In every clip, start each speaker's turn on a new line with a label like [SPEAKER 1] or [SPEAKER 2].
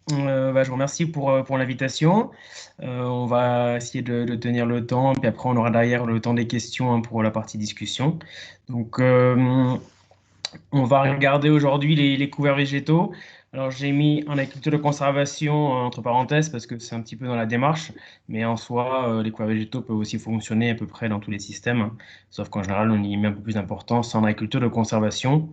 [SPEAKER 1] Je vous remercie pour l'invitation. On va essayer de tenir le temps, puis après on aura derrière le temps des questions hein, pour la partie discussion. Donc, on va regarder aujourd'hui les couverts végétaux. Alors, j'ai mis en agriculture de conservation entre parenthèses parce que c'est un petit peu dans la démarche, mais en soi, les couverts végétaux peuvent aussi fonctionner à peu près dans tous les systèmes, hein. Sauf qu'en général, on y met un peu plus d'importance en agriculture de conservation.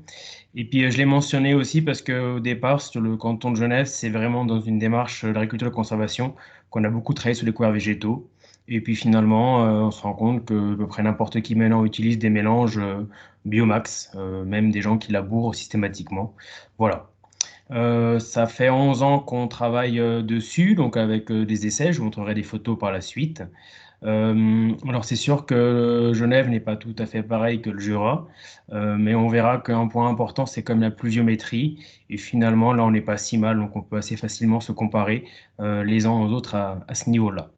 [SPEAKER 1] Et puis, je l'ai mentionné aussi parce qu'au départ, sur le canton de Genève, c'est vraiment dans une démarche d'agriculture de conservation qu'on a beaucoup travaillé sur les couverts végétaux. Et puis finalement, on se rend compte que à peu près n'importe qui maintenant utilise des mélanges biomax, même des gens qui labourent systématiquement. Voilà. Ça fait 11 ans qu'on travaille dessus, donc avec des essais. Je vous montrerai des photos par la suite. Alors c'est sûr que Genève n'est pas tout à fait pareil que le Jura, mais on verra qu'un point important, c'est comme la pluviométrie. Et finalement, là, on n'est pas si mal, donc on peut assez facilement se comparer les uns aux autres à ce niveau-là.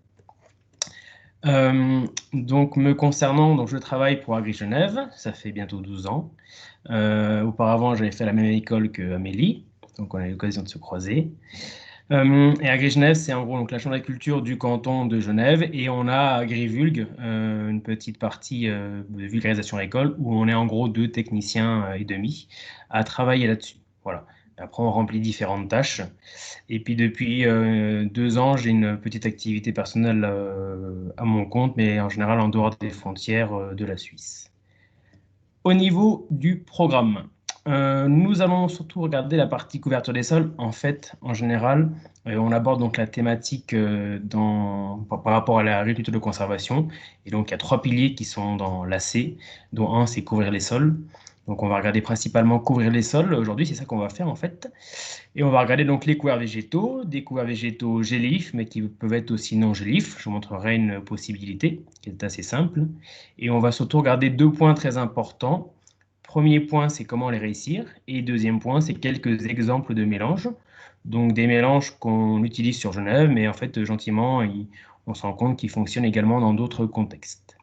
[SPEAKER 1] Donc, me concernant, donc je travaille pour Agri Genève, ça fait bientôt 12 ans. Auparavant, j'avais fait la même école que Amélie, donc on a eu l'occasion de se croiser. Et Agri-Genève, c'est en gros donc, la chambre d'agriculture du canton de Genève, et on a Agrivulgue, une petite partie de vulgarisation agricole, où on est en gros deux techniciens et demi à travailler là-dessus. Voilà. Après, on remplit différentes tâches. Et puis depuis 2 ans, j'ai une petite activité personnelle à mon compte, mais en général en dehors des frontières de la Suisse. Au niveau du programme, nous allons surtout regarder la partie couverture des sols. En fait, en général, on aborde donc la thématique par rapport à la l'agriculture de conservation. Et donc, il y a trois piliers qui sont dans l'AC, dont un, c'est couvrir les sols. Donc, on va regarder principalement couvrir les sols. Aujourd'hui, c'est ça qu'on va faire en fait. Et on va regarder donc les couverts végétaux, des couverts végétaux gélifs, mais qui peuvent être aussi non gélifs. Je vous montrerai une possibilité qui est assez simple. Et on va surtout regarder deux points très importants. Premier point, c'est comment les réussir. Et deuxième point, c'est quelques exemples de mélanges. Donc des mélanges qu'on utilise sur Genève, mais en fait, gentiment, on se rend compte qu'ils fonctionnent également dans d'autres contextes.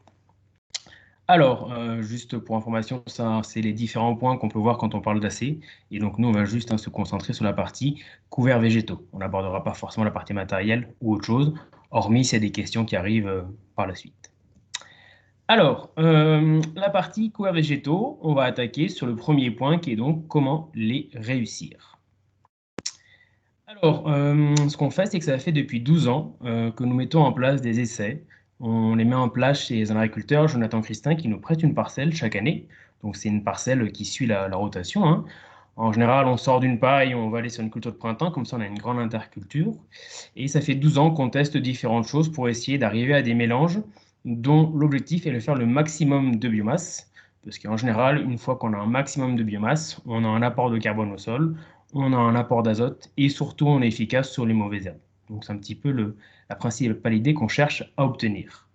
[SPEAKER 1] Alors, juste pour information, ça, c'est les différents points qu'on peut voir quand on parle d'AC. Et donc, nous, on va juste se concentrer sur la partie couverts végétaux. On n'abordera pas forcément la partie matérielle ou autre chose, hormis s'il y a des questions qui arrivent par la suite. Alors, la partie couverts végétaux, on va attaquer sur le premier point qui est donc comment les réussir. Alors, ce qu'on fait, c'est que ça fait depuis 12 ans que nous mettons en place des essais. On les met en place chez un agriculteur, Jonathan Christin, qui nous prête une parcelle chaque année. Donc, c'est une parcelle qui suit la rotation, hein. En général, on sort d'une paille, on va aller sur une culture de printemps, comme ça on a une grande interculture. Et ça fait 12 ans qu'on teste différentes choses pour essayer d'arriver à des mélanges dont l'objectif est de faire le maximum de biomasse. Parce qu'en général, une fois qu'on a un maximum de biomasse, on a un apport de carbone au sol, on a un apport d'azote et surtout on est efficace sur les mauvaises herbes. Donc c'est un petit peu la principale idée qu'on cherche à obtenir.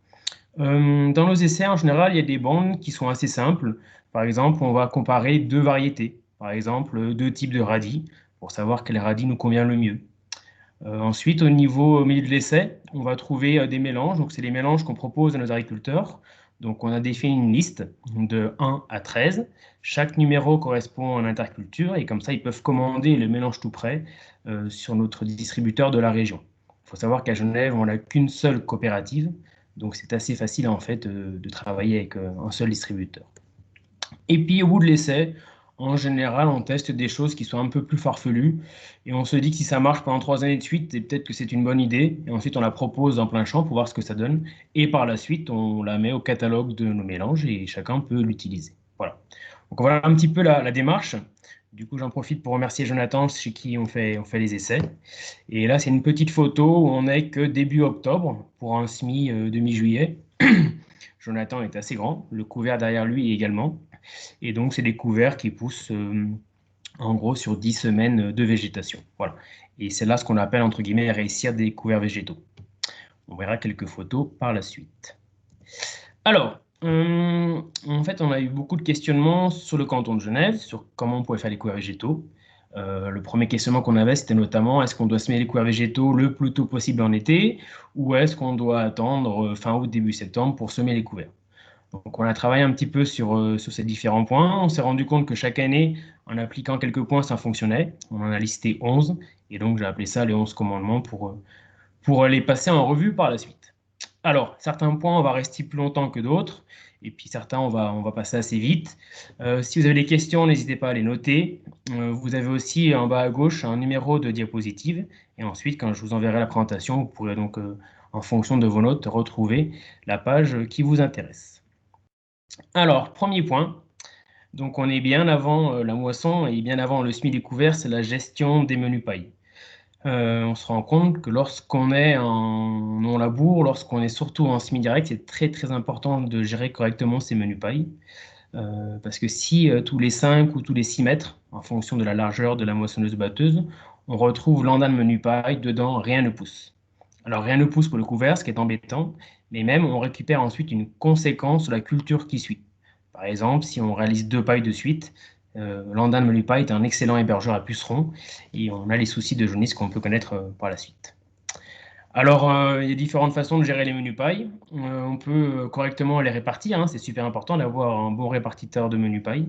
[SPEAKER 1] Dans nos essais, en général, il y a des bandes qui sont assez simples. Par exemple, on va comparer deux variétés. Par exemple, deux types de radis pour savoir quel radis nous convient le mieux. Ensuite, au milieu de l'essai, on va trouver des mélanges. Donc, c'est les mélanges qu'on propose à nos agriculteurs. Donc, on a défini une liste de 1 à 13. Chaque numéro correspond à une interculture et comme ça, ils peuvent commander le mélange tout prêt sur notre distributeur de la région. Il faut savoir qu'à Genève, on n'a qu'une seule coopérative. Donc, c'est assez facile en fait de travailler avec un seul distributeur. Et puis, au bout de l'essai, en général, on teste des choses qui sont un peu plus farfelues. Et on se dit que si ça marche pendant 3 années de suite, et peut-être que c'est une bonne idée. Et ensuite, on la propose dans plein champ pour voir ce que ça donne. Et par la suite, on la met au catalogue de nos mélanges et chacun peut l'utiliser. Voilà. Donc voilà un petit peu la démarche. Du coup, j'en profite pour remercier Jonathan, chez qui on fait les essais. Et là, c'est une petite photo où on est que début octobre pour un semis de mi-juillet. Jonathan est assez grand, le couvert derrière lui également. Et donc, c'est des couverts qui poussent en gros sur 10 semaines de végétation. Voilà. Et c'est là ce qu'on appelle, entre guillemets, réussir des couverts végétaux. On verra quelques photos par la suite. Alors, en fait, on a eu beaucoup de questionnements sur le canton de Genève, sur comment on pouvait faire les couverts végétaux. Le premier questionnement qu'on avait, c'était notamment est-ce qu'on doit semer les couverts végétaux le plus tôt possible en été ou est-ce qu'on doit attendre fin août, début septembre pour semer les couverts? Donc, on a travaillé un petit peu sur ces différents points. On s'est rendu compte que chaque année, en appliquant quelques points, ça fonctionnait. On en a listé 11. Et donc, j'ai appelé ça les 11 commandements pour les passer en revue par la suite. Alors, certains points, on va rester plus longtemps que d'autres. Et puis certains, on va passer assez vite. Si vous avez des questions, n'hésitez pas à les noter. Vous avez aussi en bas à gauche un numéro de diapositive. Et ensuite, quand je vous enverrai la présentation, vous pourrez donc, en fonction de vos notes, retrouver la page qui vous intéresse. Alors, premier point. Donc, on est bien avant la moisson et bien avant le semis découvert, c'est la gestion des menus pailles. On se rend compte que lorsqu'on est en non-labour, lorsqu'on est surtout en semi-direct, c'est très très important de gérer correctement ces menus pailles. Parce que si tous les 5 ou tous les 6 mètres, en fonction de la largeur de la moissonneuse-batteuse, on retrouve l'andain de menu paille, dedans rien ne pousse. Alors rien ne pousse pour le couvert, ce qui est embêtant, mais même on récupère ensuite une conséquence sur la culture qui suit. Par exemple, si on réalise 2 pailles de suite, l'andain de menu paille est un excellent hébergeur à pucerons et on a les soucis de jaunisse qu'on peut connaître par la suite. Alors, il y a différentes façons de gérer les menus pailles. On peut correctement les répartir, hein, c'est super important d'avoir un bon répartiteur de menus pailles.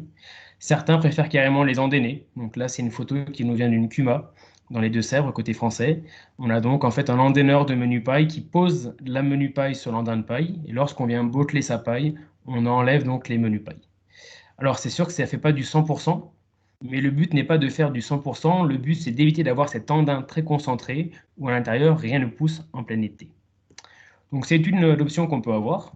[SPEAKER 1] Certains préfèrent carrément les endainer. Donc là, c'est une photo qui nous vient d'une CUMA dans les Deux-Sèvres, côté français. On a donc en fait un endaineur de menu paille qui pose la menu paille sur l'andain de paille. Et lorsqu'on vient botteler sa paille, on enlève donc les menus pailles. Alors, c'est sûr que ça ne fait pas du 100%, mais le but n'est pas de faire du 100%. Le but, c'est d'éviter d'avoir cet andain très concentré où à l'intérieur, rien ne pousse en plein été. Donc, c'est une option qu'on peut avoir.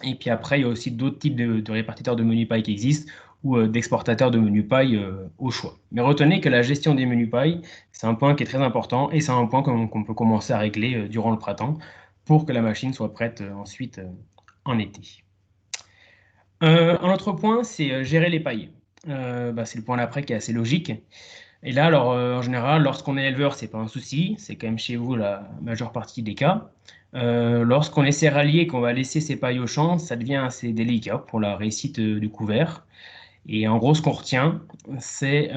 [SPEAKER 1] Et puis après, il y a aussi d'autres types de répartiteurs de menus paille qui existent ou d'exportateurs de menus paille au choix. Mais retenez que la gestion des menus paille, c'est un point qui est très important et c'est un point qu'on peut commencer à régler durant le printemps pour que la machine soit prête ensuite en été. Un autre point, c'est gérer les pailles. C'est le point d'après qui est assez logique. Et là, alors, en général, lorsqu'on est éleveur, c'est pas un souci, c'est quand même chez vous la majeure partie des cas. Lorsqu'on est céréalier et qu'on va laisser ses pailles au champ, ça devient assez délicat pour la réussite du couvert. Et en gros, ce qu'on retient, c'est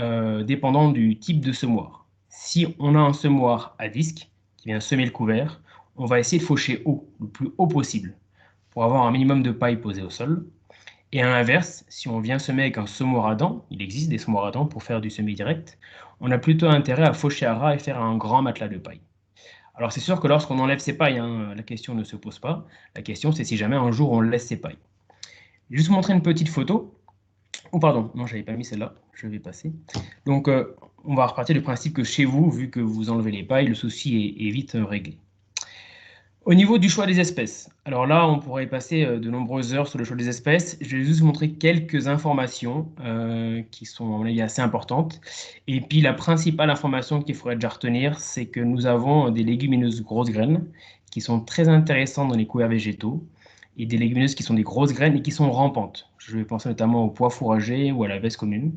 [SPEAKER 1] dépendant du type de semoir. Si on a un semoir à disque qui vient semer le couvert, on va essayer de faucher haut, le plus haut possible, pour avoir un minimum de paille posée au sol. Et à l'inverse, si on vient semer avec un semoir à dents, il existe des semoirs à dents pour faire du semis direct, on a plutôt intérêt à faucher à ras et faire un grand matelas de paille. Alors c'est sûr que lorsqu'on enlève ses pailles, hein, la question ne se pose pas. La question c'est si jamais un jour on laisse ses pailles. Je vais juste vous montrer une petite photo. Oh pardon, non j'avais pas mis celle-là, je vais passer. Donc on va repartir du principe que chez vous, vu que vous enlevez les pailles, le souci est vite réglé. Au niveau du choix des espèces, alors là, on pourrait passer de nombreuses heures sur le choix des espèces. Je vais juste vous montrer quelques informations qui sont, à mon avis, assez importantes. Et puis, la principale information qu'il faudrait déjà retenir, c'est que nous avons des légumineuses grosses graines qui sont très intéressantes dans les couverts végétaux et des légumineuses qui sont des grosses graines et qui sont rampantes. Je vais penser notamment au pois fourragé ou à la veste commune.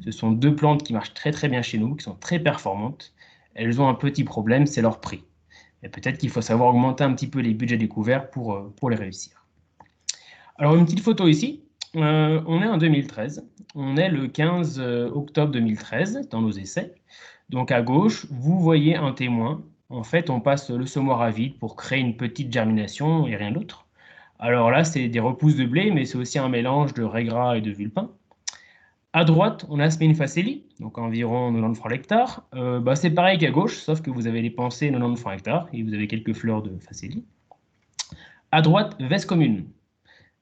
[SPEAKER 1] Ce sont deux plantes qui marchent très très bien chez nous, qui sont très performantes. Elles ont un petit problème, c'est leur prix. Et peut-être qu'il faut savoir augmenter un petit peu les budgets découverts pour les réussir. Alors, une petite photo ici. On est en 2013. On est le 15 octobre 2013 dans nos essais. Donc, à gauche, vous voyez un témoin. En fait, on passe le semoir à vide pour créer une petite germination et rien d'autre. Alors là, c'est des repousses de blé, mais c'est aussi un mélange de raies gras et de vulpin. À droite, on a semé une facélie, donc environ 90 francs l'hectare. C'est pareil qu'à gauche, sauf que vous avez dépensé 90 francs l'hectare et vous avez quelques fleurs de facélie. À droite, veste commune.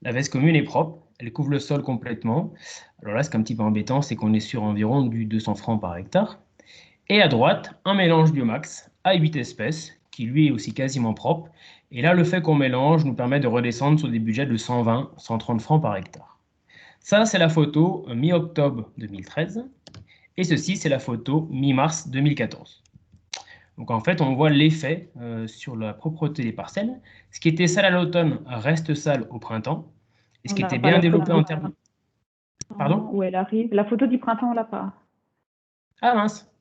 [SPEAKER 1] La veste commune est propre, elle couvre le sol complètement. Alors là, ce qui est un petit peu embêtant, c'est qu'on est sur environ du 200 francs par hectare. Et à droite, un mélange biomax à 8 espèces, qui lui est aussi quasiment propre. Et là, le fait qu'on mélange nous permet de redescendre sur des budgets de 120, 130 francs par hectare. Ça, c'est la photo mi-octobre 2013. Et ceci, c'est la photo mi-mars 2014. Donc en fait, on voit l'effet sur la propreté des parcelles. Ce qui était sale à l'automne reste sale au printemps. Et ce
[SPEAKER 2] On
[SPEAKER 1] qui
[SPEAKER 2] n'a
[SPEAKER 1] était
[SPEAKER 2] pas
[SPEAKER 1] bien
[SPEAKER 2] la
[SPEAKER 1] développé
[SPEAKER 2] photo
[SPEAKER 1] en termes... Pardon?
[SPEAKER 2] où elle arrive. La photo du printemps, on l'a pas.
[SPEAKER 1] Ah mince.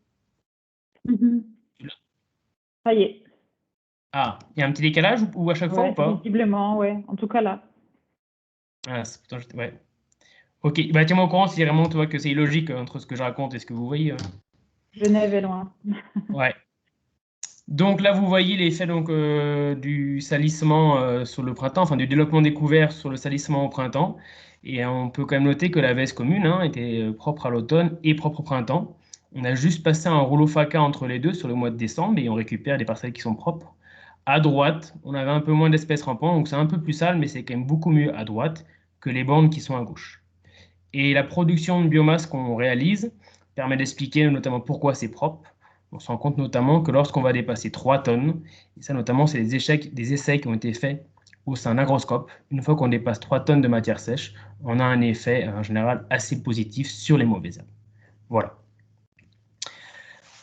[SPEAKER 2] Ça y est.
[SPEAKER 1] Ah, il y a un petit décalage ou à chaque fois ou
[SPEAKER 2] Ouais,
[SPEAKER 1] pas?
[SPEAKER 2] visiblement, ouais. En tout cas là.
[SPEAKER 1] Ah, pourtant, ouais. Ok, bah tiens-moi au courant si vraiment tu vois que c'est illogique entre ce que je raconte et ce que vous voyez.
[SPEAKER 2] Genève est loin.
[SPEAKER 1] Ouais. Donc là, vous voyez l'effet du salissement sur le printemps, enfin du développement des couverts sur le salissement au printemps. Et on peut quand même noter que la veste commune était propre à l'automne et propre au printemps. On a juste passé un rouleau faca entre les deux sur le mois de décembre et on récupère des parcelles qui sont propres. À droite, on avait un peu moins d'espèces rampantes, donc c'est un peu plus sale, mais c'est quand même beaucoup mieux à droite que les bandes qui sont à gauche. Et la production de biomasse qu'on réalise permet d'expliquer notamment pourquoi c'est propre. On se rend compte notamment que lorsqu'on va dépasser 3 tonnes, et ça notamment c'est des essais qui ont été faits au sein d'un agroscope, une fois qu'on dépasse 3 tonnes de matière sèche, on a un effet en général assez positif sur les mauvaises herbes. Voilà.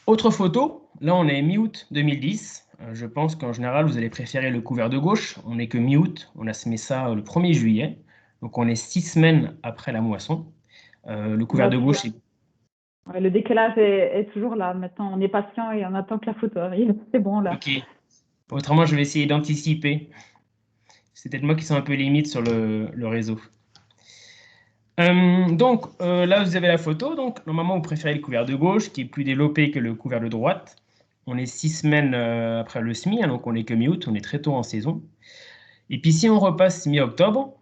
[SPEAKER 1] Autre photo, là on est mi-août 2010. Je pense qu'en général vous allez préférer le couvert de gauche. On n'est que mi-août, on a semé ça le 1er juillet. Donc on est 6 semaines après la moisson. Le couvert
[SPEAKER 2] Ouais,
[SPEAKER 1] de gauche est
[SPEAKER 2] ouais, le décalage est toujours là. Maintenant, on est patient et on attend que la photo arrive. C'est bon, là.
[SPEAKER 1] ok. Autrement, je vais essayer d'anticiper. C'est peut-être moi qui suis un peu limite sur le réseau. Là, vous avez la photo. Donc, normalement, vous préférez le couvert de gauche, qui est plus développé que le couvert de droite. On est 6 semaines après le SMI, donc on n'est que mi-août, on est très tôt en saison. Et puis, si on repasse mi-octobre,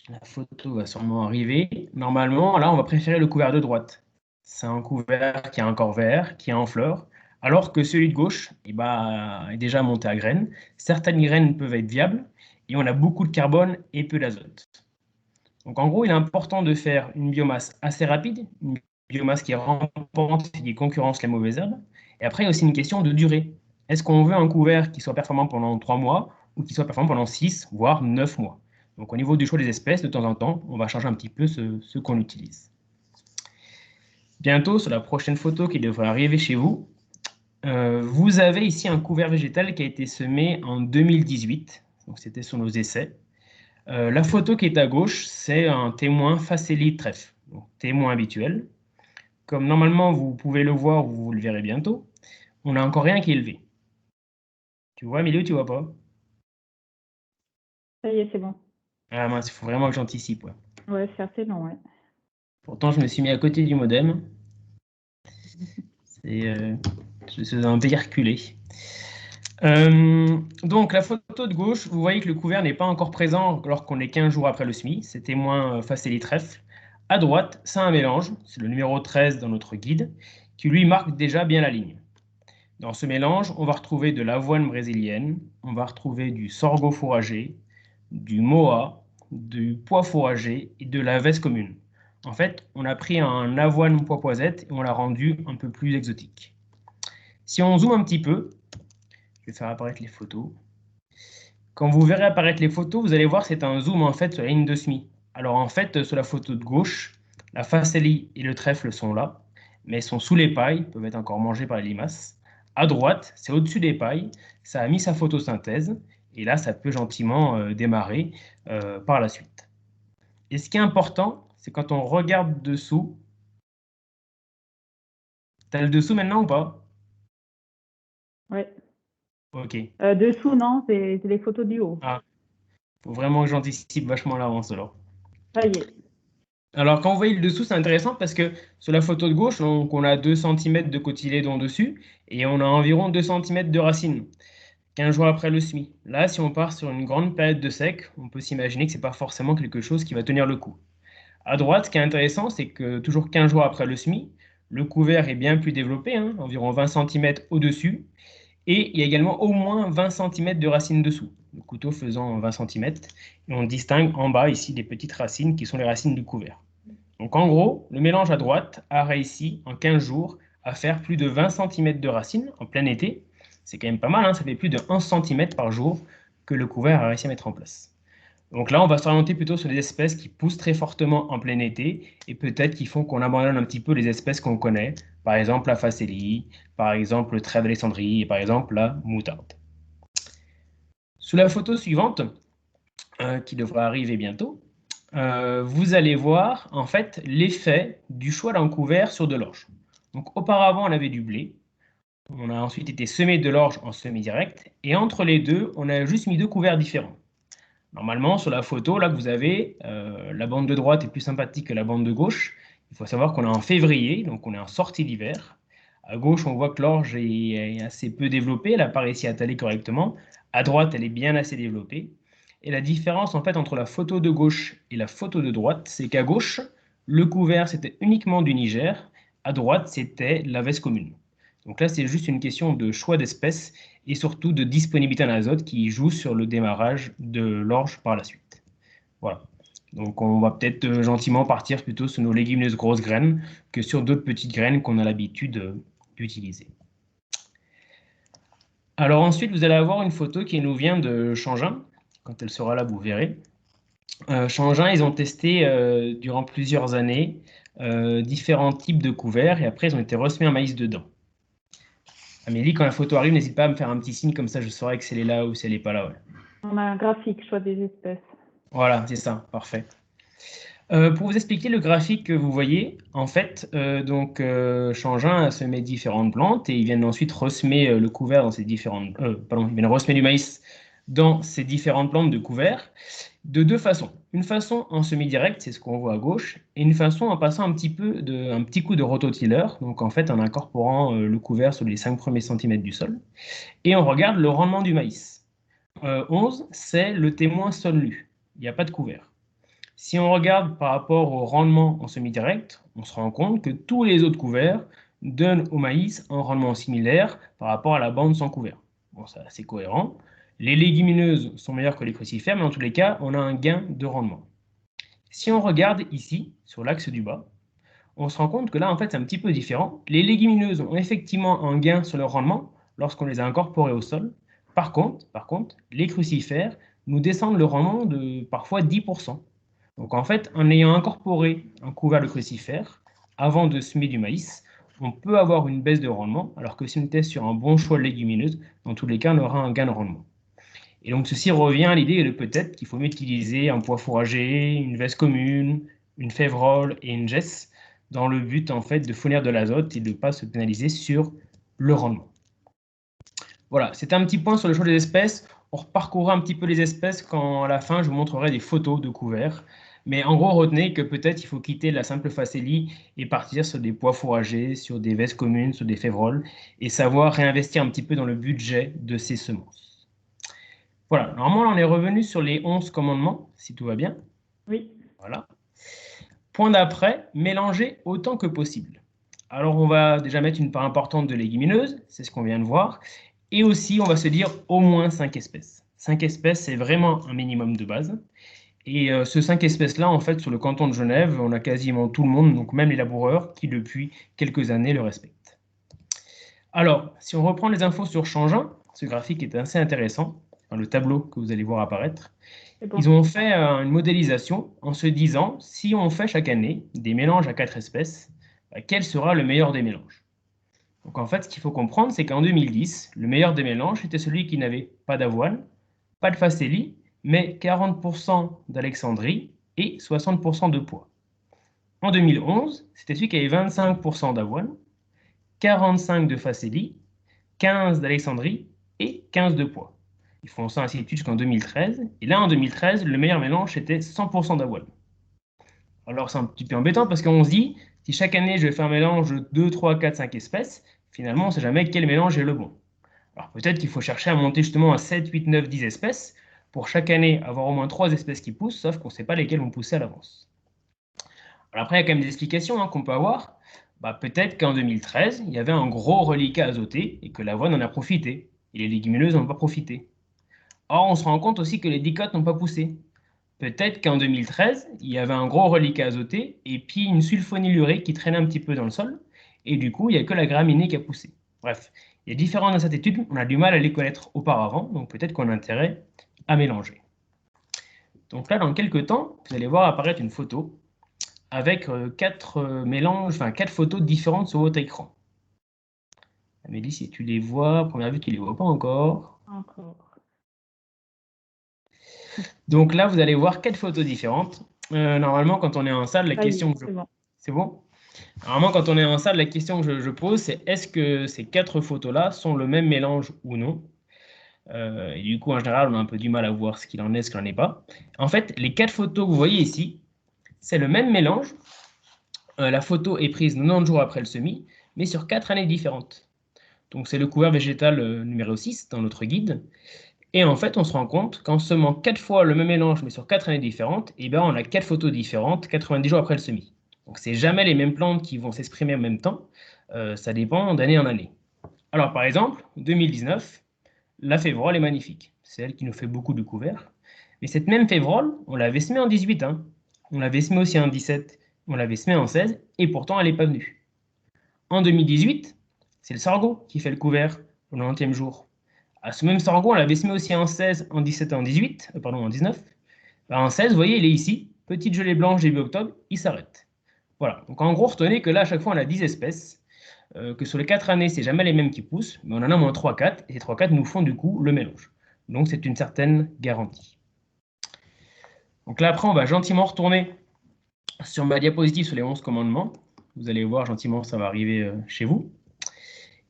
[SPEAKER 1] la photo va sûrement arriver. Normalement, là, on va préférer le couvert de droite. C'est un couvert qui est encore vert, qui est en fleurs, alors que celui de gauche est déjà monté à graines. Certaines graines peuvent être viables et on a beaucoup de carbone et peu d'azote. Donc en gros, il est important de faire une biomasse assez rapide, une biomasse qui est rampante et qui concurrence les mauvaises herbes. Et après, il y a aussi une question de durée. Est-ce qu'on veut un couvert qui soit performant pendant 3 mois ou qui soit performant pendant 6, voire 9 mois? Donc au niveau du choix des espèces, de temps en temps, on va changer un petit peu ce qu'on utilise. Bientôt, sur la prochaine photo qui devrait arriver chez vous, vous avez ici un couvert végétal qui a été semé en 2018. Donc c'était sur nos essais. La photo qui est à gauche, c'est un témoin facélie trèfle, donc témoin habituel. Comme normalement vous pouvez le voir, vous le verrez bientôt, on n'a encore rien qui est élevé. Tu vois, Emilio, tu vois pas?
[SPEAKER 2] Ça y est, c'est bon.
[SPEAKER 1] Ah mince, il faut vraiment que j'anticipe. Ouais.
[SPEAKER 2] Ouais, c'est assez long, ouais.
[SPEAKER 1] Pourtant, je me suis mis à côté du modem. Je suis un peu reculé. Donc la photo de gauche, vous voyez que le couvert n'est pas encore présent alors qu'on est 15 jours après le SMI, c'est témoin facélie trèfle. À droite, c'est un mélange, c'est le numéro 13 dans notre guide, qui lui marque déjà bien la ligne. Dans ce mélange, on va retrouver de l'avoine brésilienne, on va retrouver du sorgho fourragé, du moa, du pois fourragé et de la veste commune. En fait, on a pris un avoine pois poisette et on l'a rendu un peu plus exotique. Si on zoome un petit peu, je vais faire apparaître les photos. Quand vous verrez apparaître les photos, vous allez voir que c'est un zoom en fait sur la ligne de SMI. Alors en fait, sur la photo de gauche, la facélie et le trèfle sont là, mais sont sous les pailles, peuvent être encore mangés par les limaces. À droite, c'est au-dessus des pailles, ça a mis sa photosynthèse, et là, ça peut gentiment démarrer par la suite. Et ce qui est important, c'est quand on regarde dessous, t'as le dessous maintenant ou pas?
[SPEAKER 2] Ouais.
[SPEAKER 1] Ok.
[SPEAKER 2] Dessous, non, c'est les photos du haut.
[SPEAKER 1] Ah, faut vraiment que j'anticipe vachement l'avance alors.
[SPEAKER 2] Ça y est.
[SPEAKER 1] Alors, quand vous voyez le dessous, c'est intéressant parce que sur la photo de gauche, donc, on a 2 cm de cotylédon dessus et on a environ 2 cm de racines, 15 jours après le SMI. Là, si on part sur une grande période de sec, on peut s'imaginer que ce n'est pas forcément quelque chose qui va tenir le coup. À droite, ce qui est intéressant, c'est que toujours 15 jours après le SMI, le couvert est bien plus développé, environ 20 cm au-dessus, et il y a également au moins 20 cm de racines dessous, le couteau faisant 20 cm, et on distingue en bas ici des petites racines qui sont les racines du couvert. Donc en gros, le mélange à droite a réussi en 15 jours à faire plus de 20 cm de racines en plein été. C'est quand même pas mal, ça fait plus de 11 cm par jour que le couvert a réussi à mettre en place. Donc là, on va s'orienter plutôt sur des espèces qui poussent très fortement en plein été et peut-être qui font qu'on abandonne un petit peu les espèces qu'on connaît, par exemple la facélie, par exemple le trèfle d'Alexandrie et par exemple la moutarde. Sous la photo suivante, qui devrait arriver bientôt, vous allez voir en fait l'effet du choix d'un couvert sur de l'orge. Donc auparavant, on avait du blé. On a ensuite été semé de l'orge en semi-direct. Et entre les deux, on a juste mis 2 couverts différents. Normalement, sur la photo là que vous avez, la bande de droite est plus sympathique que la bande de gauche. Il faut savoir qu'on est en février, donc on est en sortie d'hiver. À gauche, on voit que l'orge est assez peu développée, elle n'a pas réussi à taler correctement. À droite, elle est bien assez développée. Et la différence en fait entre la photo de gauche et la photo de droite, c'est qu'à gauche, le couvert c'était uniquement du Niger, à droite c'était la veste commune. Donc là, c'est juste une question de choix d'espèce et surtout de disponibilité en azote qui joue sur le démarrage de l'orge par la suite. Voilà. Donc on va peut-être gentiment partir plutôt sur nos légumineuses grosses graines que sur d'autres petites graines qu'on a l'habitude d'utiliser. Alors ensuite, vous allez avoir une photo qui nous vient de Changin. Quand elle sera là, vous verrez. Changin, ils ont testé durant plusieurs années différents types de couverts et après, ils ont été ressemés un maïs dedans. Amélie, quand la photo arrive, n'hésite pas à me faire un petit signe, comme ça je saurai que c'est là ou si elle n'est pas là. Ouais.
[SPEAKER 2] On a un graphique, choix des espèces.
[SPEAKER 1] Voilà, c'est ça, parfait. Pour vous expliquer le graphique que vous voyez, en fait, Changin a semé différentes plantes et ils viennent ensuite ressemer le couvert dans ces différentes, pardon, ils viennent ressemer du maïs dans ces différentes plantes de couvert de deux façons. Une façon en semi-direct, c'est ce qu'on voit à gauche, et une façon en passant un petit coup de rototiller, donc en fait en incorporant le couvert sur les 5 premiers centimètres du sol, et on regarde le rendement du maïs. 11, c'est le témoin sol nu, il n'y a pas de couvert. Si on regarde par rapport au rendement en semi-direct, on se rend compte que tous les autres couverts donnent au maïs un rendement similaire par rapport à la bande sans couvert. Bon, c'est assez cohérent. Les légumineuses sont meilleures que les crucifères, mais en tous les cas, on a un gain de rendement. Si on regarde ici, sur l'axe du bas, on se rend compte que là, en fait, c'est un petit peu différent. Les légumineuses ont effectivement un gain sur leur rendement lorsqu'on les a incorporées au sol. Par contre, les crucifères nous descendent le rendement de parfois 10%. Donc en fait, en ayant incorporé un couvert de crucifères avant de semer du maïs, on peut avoir une baisse de rendement, alors que si on était sur un bon choix de légumineuses, dans tous les cas, on aura un gain de rendement. Et donc ceci revient à l'idée de peut-être qu'il faut mieux utiliser un pois fourragé, une veste commune, une févrole et une gesse, dans le but en fait de fournir de l'azote et de ne pas se pénaliser sur le rendement. Voilà, c'était un petit point sur le choix des espèces. On reparcourra un petit peu les espèces quand à la fin je vous montrerai des photos de couverts. Mais en gros, retenez que peut-être il faut quitter la simple facélie et partir sur des pois fourragés, sur des vestes communes, sur des févroles, et savoir réinvestir un petit peu dans le budget de ces semences. Voilà, normalement on est revenu sur les 11 commandements, si tout va bien.
[SPEAKER 2] Oui.
[SPEAKER 1] Voilà. Point d'après, mélanger autant que possible. Alors on va déjà mettre une part importante de légumineuses, c'est ce qu'on vient de voir. Et aussi, on va se dire au moins 5 espèces. 5 espèces, c'est vraiment un minimum de base. Et ce 5 espèces-là, en fait, sur le canton de Genève, on a quasiment tout le monde, donc même les laboureurs, qui depuis quelques années le respectent. Alors, si on reprend les infos sur Changin, ce graphique est assez intéressant, enfin, le tableau que vous allez voir apparaître.
[SPEAKER 2] Bon.
[SPEAKER 1] Ils ont fait une modélisation en se disant, si on fait chaque année des mélanges à 4 espèces, quel sera le meilleur des mélanges? Donc en fait, ce qu'il faut comprendre, c'est qu'en 2010, le meilleur des mélanges était celui qui n'avait pas d'avoine, pas de facélie, mais 40% d'alexandrie et 60% de pois. En 2011, c'était celui qui avait 25% d'avoine, 45% de facélie, 15% d'alexandrie et 15% de pois. Ils font ça ainsi de suite jusqu'en 2013. Et là, en 2013, le meilleur mélange, c'était 100% d'avoine. Alors c'est un petit peu embêtant parce qu'on se dit, si chaque année je fais un mélange de 2, 3, 4, 5 espèces, finalement on ne sait jamais quel mélange est le bon. Alors peut-être qu'il faut chercher à monter justement à 7, 8, 9, 10 espèces pour chaque année avoir au moins 3 espèces qui poussent, sauf qu'on ne sait pas lesquelles vont pousser à l'avance. Alors après, il y a quand même des explications qu'on peut avoir. Peut-être qu'en 2013, il y avait un gros reliquat azoté et que l'avoine en a profité, et les légumineuses n'ont pas profité. Or, on se rend compte aussi que les dicotes n'ont pas poussé. Peut-être qu'en 2013, il y avait un gros reliquat azoté et puis une sulfonylurée qui traînait un petit peu dans le sol, et du coup, il n'y a que la graminée qui a poussé. Bref, il y a différentes incertitudes, on a du mal à les connaître auparavant, donc peut-être qu'on a intérêt à mélanger. Donc là, dans quelques temps, vous allez voir apparaître une photo avec 4 photos différentes sur votre écran. Amélie, si tu les vois, première vue, tu ne les vois pas encore.
[SPEAKER 2] Encore.
[SPEAKER 1] Donc là, vous allez voir 4 photos différentes. Normalement, quand on est en salle, la question...
[SPEAKER 2] C'est bon.
[SPEAKER 1] C'est bon? Normalement, quand on est en salle, la question que je pose, c'est est-ce que ces 4 photos-là sont le même mélange ou non? Et du coup, en général, on a un peu du mal à voir ce qu'il en est, ce qu'il n'en est pas. En fait, les 4 photos que vous voyez ici, c'est le même mélange. La photo est prise 90 jours après le semis, mais sur 4 années différentes. Donc c'est le couvert végétal numéro 6 dans notre guide. Et en fait, on se rend compte qu'en semant 4 fois le même mélange, mais sur 4 années différentes, eh ben, on a 4 photos différentes 90 jours après le semis. Donc c'est jamais les mêmes plantes qui vont s'exprimer en même temps, ça dépend d'année en année. Alors par exemple, 2019, la févrole est magnifique, c'est elle qui nous fait beaucoup de couverts. Mais cette même févrole, on l'avait semée en 18, hein. On l'avait semée aussi en 17, on l'avait semée en 16, et pourtant elle n'est pas venue. En 2018, c'est le sorgho qui fait le couvert au 90e jour. À ce même sorgho, on l'avait semé aussi en 16, en 17 et en 18, pardon, en 19. Ben, en 16, vous voyez, il est ici, petite gelée blanche début octobre, il s'arrête. Voilà, donc en gros, retenez que là, à chaque fois, on a 10 espèces, que sur les 4 années, c'est jamais les mêmes qui poussent, mais on en a moins 3-4, et ces 3-4 nous font du coup le mélange. Donc c'est une certaine garantie. Donc là, après, on va gentiment retourner sur ma diapositive sur les 11 commandements. Vous allez voir gentiment, ça va arriver chez vous.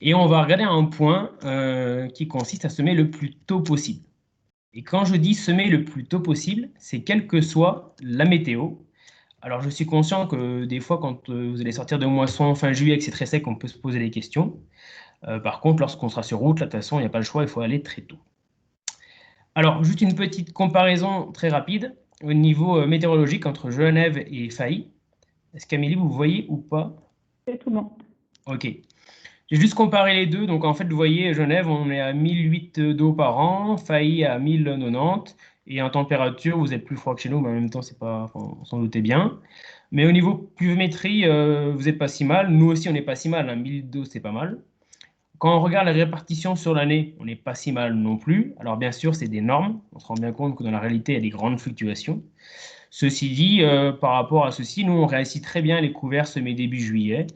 [SPEAKER 1] Et on va regarder un point qui consiste à semer le plus tôt possible. Et quand je dis semer le plus tôt possible, c'est quelle que soit la météo. Alors je suis conscient que des fois, quand vous allez sortir de moisson fin juillet et que c'est très sec, on peut se poser des questions. Par contre, lorsqu'on sera sur route, là, de toute façon, il n'y a pas le choix, il faut aller très tôt. Alors, juste une petite comparaison très rapide au niveau météorologique entre Genève et Failly. Est-ce qu'Amélie, vous voyez ou pas?
[SPEAKER 2] C'est tout bon.
[SPEAKER 1] Ok. J'ai juste comparé les deux. Donc, en fait, vous voyez, Genève, on est à 1008 d'eau par an, Failly à 1090. Et en température, vous êtes plus froid que chez nous, mais en même temps, c'est pas, enfin, on s'en doutait bien. Mais au niveau pluviométrie, vous n'êtes pas si mal. Nous aussi, on n'est pas si mal, hein. 1000 d'eau, c'est pas mal. Quand on regarde la répartition sur l'année, on n'est pas si mal non plus. Alors bien sûr, c'est des normes. On se rend bien compte que dans la réalité, il y a des grandes fluctuations. Ceci dit, par rapport à ceci, nous, on réussit très bien les couverts semés début juillet.